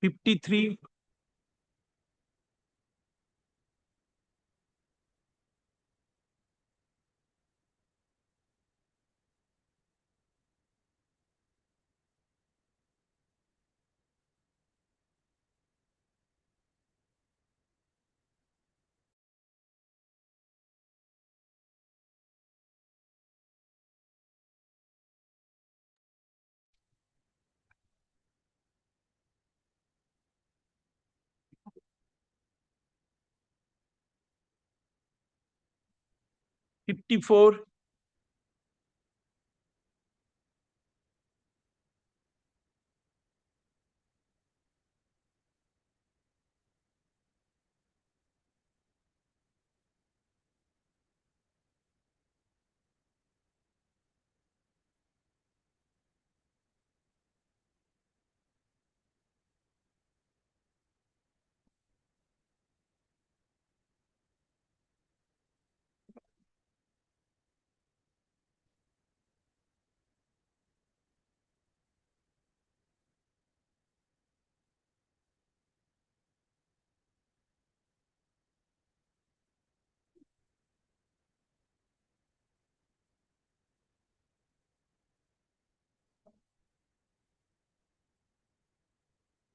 $53. 54.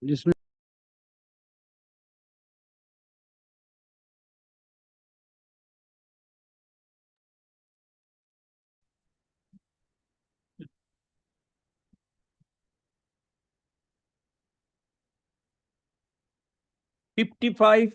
dismiss. 55,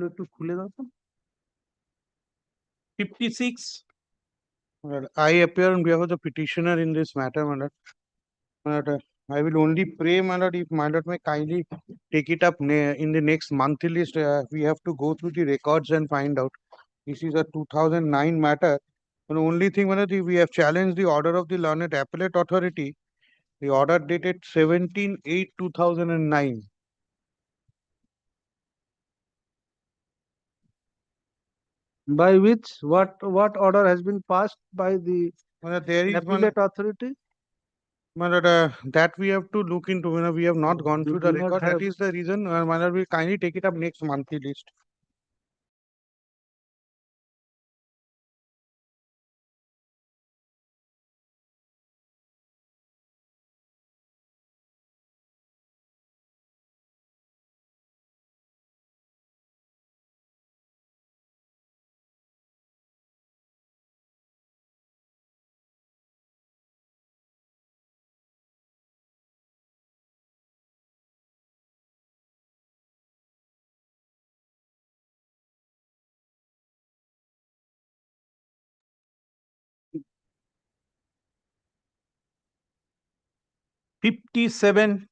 একটু খুলে দাও তো। 56, Well, I appear on behalf of the petitioner in this matter, my lord. My lord, I will only pray, my lord, if my lord may kindly take it up in the next monthly list. We have to go through the records and find out. This is a 2009 matter. And the only thing, my lord, we have challenged the order of the Learned Appellate Authority. The order dated 17/8/2009. By which what order has been passed by the My lord, there is one, appellate authority? my lord, that we have to look into. You know, we have not gone through the do not record. That have- is the reason, my lord, we kindly take it up next monthly list. '57,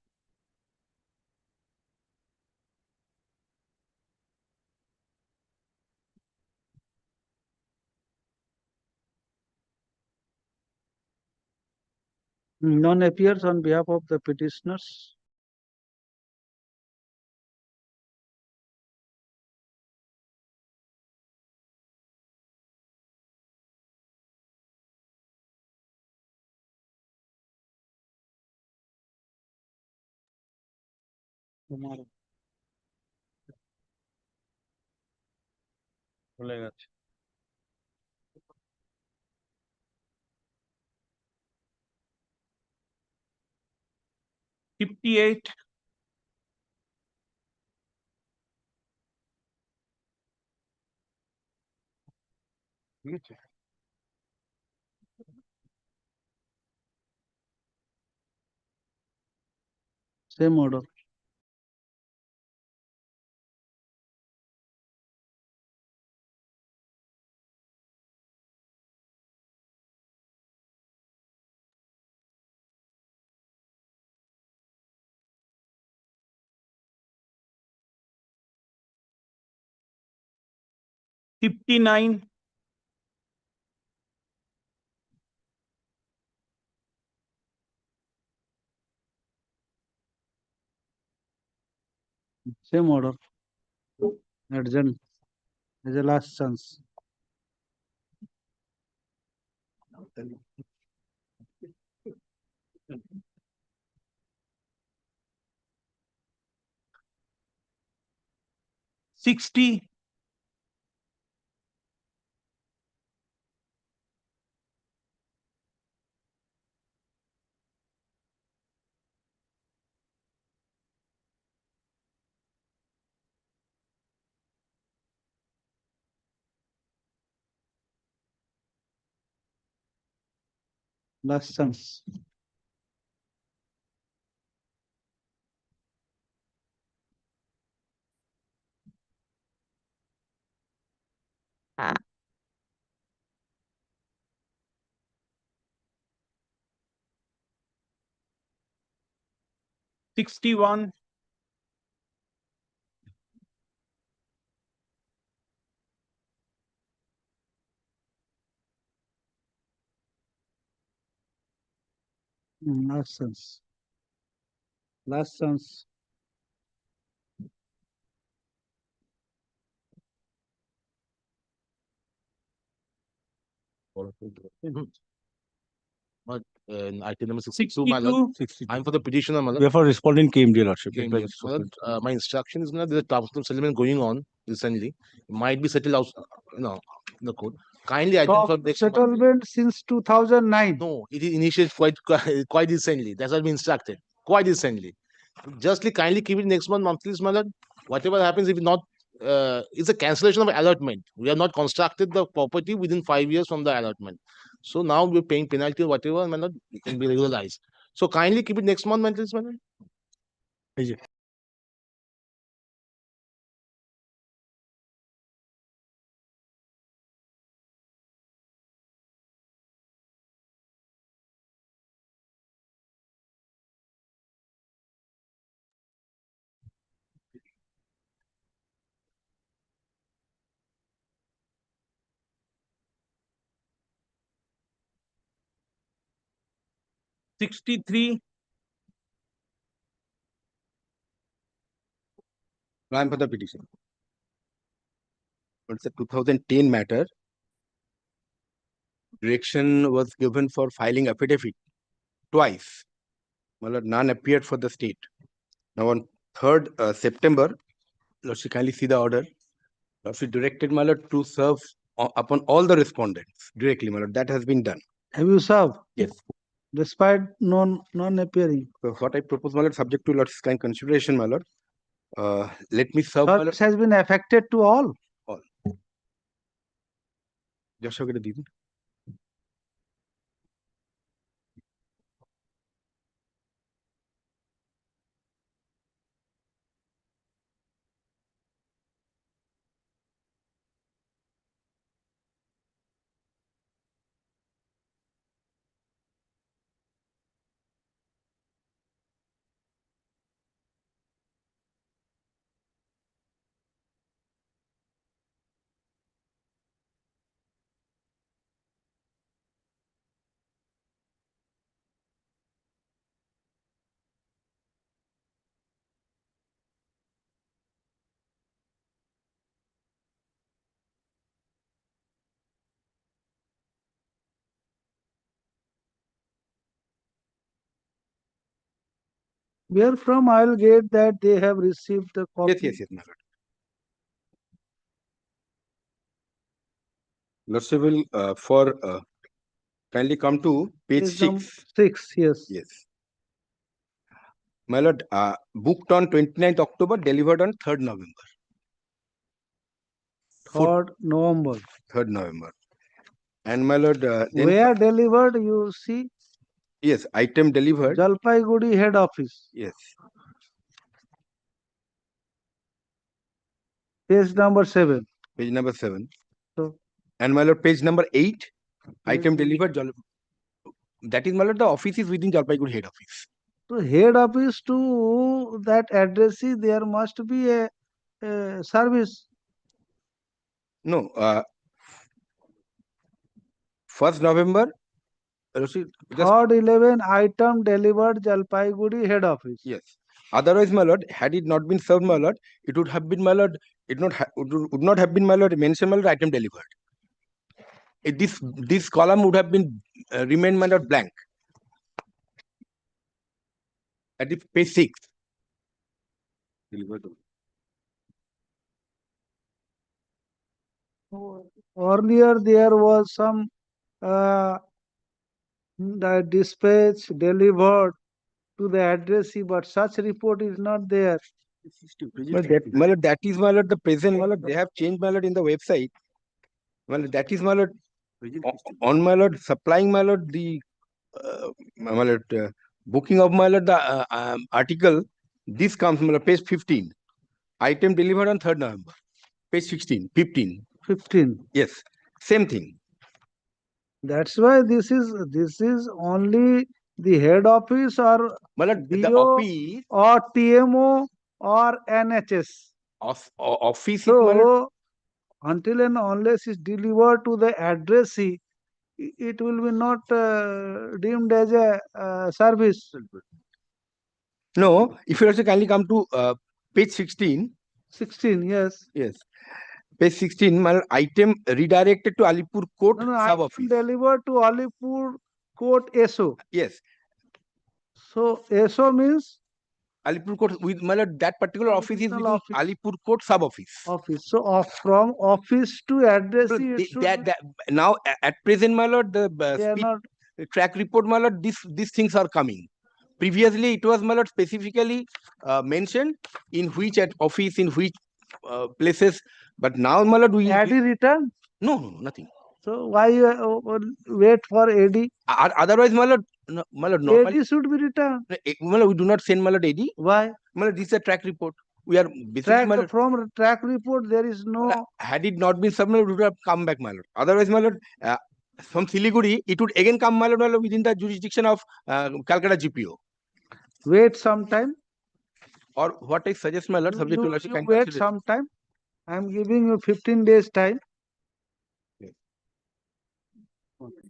None appears on behalf of the petitioners. ভুলে গেছে। 58, ঠিক আছে? Same order. '59, Same order. Adjourn as a last chance. '60, Last chance. '61, Last chance. Last chance. But item number 62, my lord, 62. I'm for the petitioner, my lord. Therefore, respondent came, dear lordship. My lord, my instruction is that there's a township settlement going on recently. It might be settled out, in the court. Kindly item for next month. Settlement since 2009. No, it is initiated quite recently. That's what we instructed. Quite recently. Justly kindly keep it next month, monthly, my lord. Whatever happens, if not, it's a cancellation of allotment. We have not constructed the property within 5 years from the allotment. So now we're paying penalty or whatever, my lord, it can be regularized. So kindly keep it next month, monthly, my lord. $63. I'm for the petition. It's a 2010 matter. Direction was given for filing affidavit twice. None appeared for the state. Now on 3rd September, Lordship kindly see the order. Lordship directed to serve upon all the respondents directly. That has been done. Have you served? Yes. Despite non-appearing. So what I propose, subject to Lordship's kind consideration, let me serve. Search has been affected to all. All. Just get a deed. Where from I'll get that they have received the copy. Yes, my lord. Lordship will kindly come to page 6. 6, yes. Yes. My lord, booked on 29th October, delivered on 3rd November. 3rd November. 3rd November. And my lord, then where delivered, you see? Yes, item delivered. Jalpaiguri head office. Yes. Page number 7. Page number 7. So, and my lord, page number 8. Item delivered. That is, my lord, the office is within Jalpaiguri head office. So head office to that address, there must be a service. No. 1st November. 3rd 11 item delivered Jalpaiguri head office. Yes. Otherwise, my lord, had it not been served, my lord, it would have been, my lord, would not have been, my lord, mentioned, my lord, item delivered. This column would have been remained, my lord, blank. At the page 6. Delivered. Earlier, there was some dispatch delivered to the addressee, but such report is not there. My lord, that is, my lord, the present, my lord, they have changed, my lord, in the website. My lord, that is, my lord, on, my lord, supplying, my lord, the my lord, booking of, my lord, the article. This comes, my lord, page 15. Item delivered on 3rd November. Page 16, 15. 15. Yes, same thing. That's why this is only the head office or BO or TMO or NHS. Office. So until and unless it's delivered to the addressee, it will be not deemed as a service. No, if you also kindly come to page 16. 16, yes. Yes. page 16, my lord, item redirected to Alipur Court No, no, sub item office. delivered to Alipur Court SO. Yes, So SO means Alipur Court with my lord, that particular office is Regional within Alipur Court sub office. office. So from office to address, So it should that now at present, my lord, the they are speed not. track report, my lord, these things are coming. Previously, it was, my lord, specifically mentioned in which at office, in which places. But now, my lord, AD return. no, nothing. So why you wait for AD? Otherwise, my lord, my lord, normally, AD should be returned. my lord, we do not send, my lord, AD. Why? My lord, this is a track report. We are basically, my lord, From track report, there is no. had it not been submitted, it would have come back, my lord. Otherwise, my lord, from Siliguri, it would again come, my lord, within the jurisdiction of Calcutta GPO. Wait some time. Or what I suggest, my lord, subject to lordship, You wait some time. I am giving you 15 days time. Okay.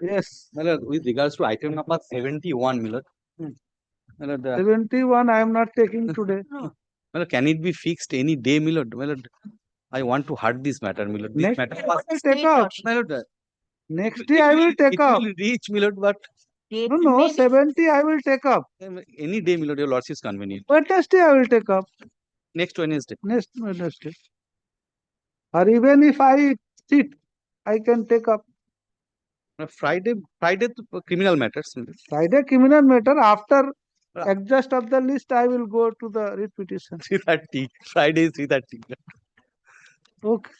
Yes. With regards to item number 71, Milord. 71, I am not taking today. Can it be fixed any day, Milord? I want to heart this matter, Milord. This Next matter day I will take up. Milord, Next day I will take up. It will reach, Milord, but No, 70 I will take up. any day, Milord, your lordship is convenient. Wednesday I will take up. Next Wednesday. Next Wednesday. Or even if I sit, I can take up. Friday criminal matters. Friday criminal matter. After adjust of the list, I will go to the writ petition. 3:30. Friday is 3:30. Okay.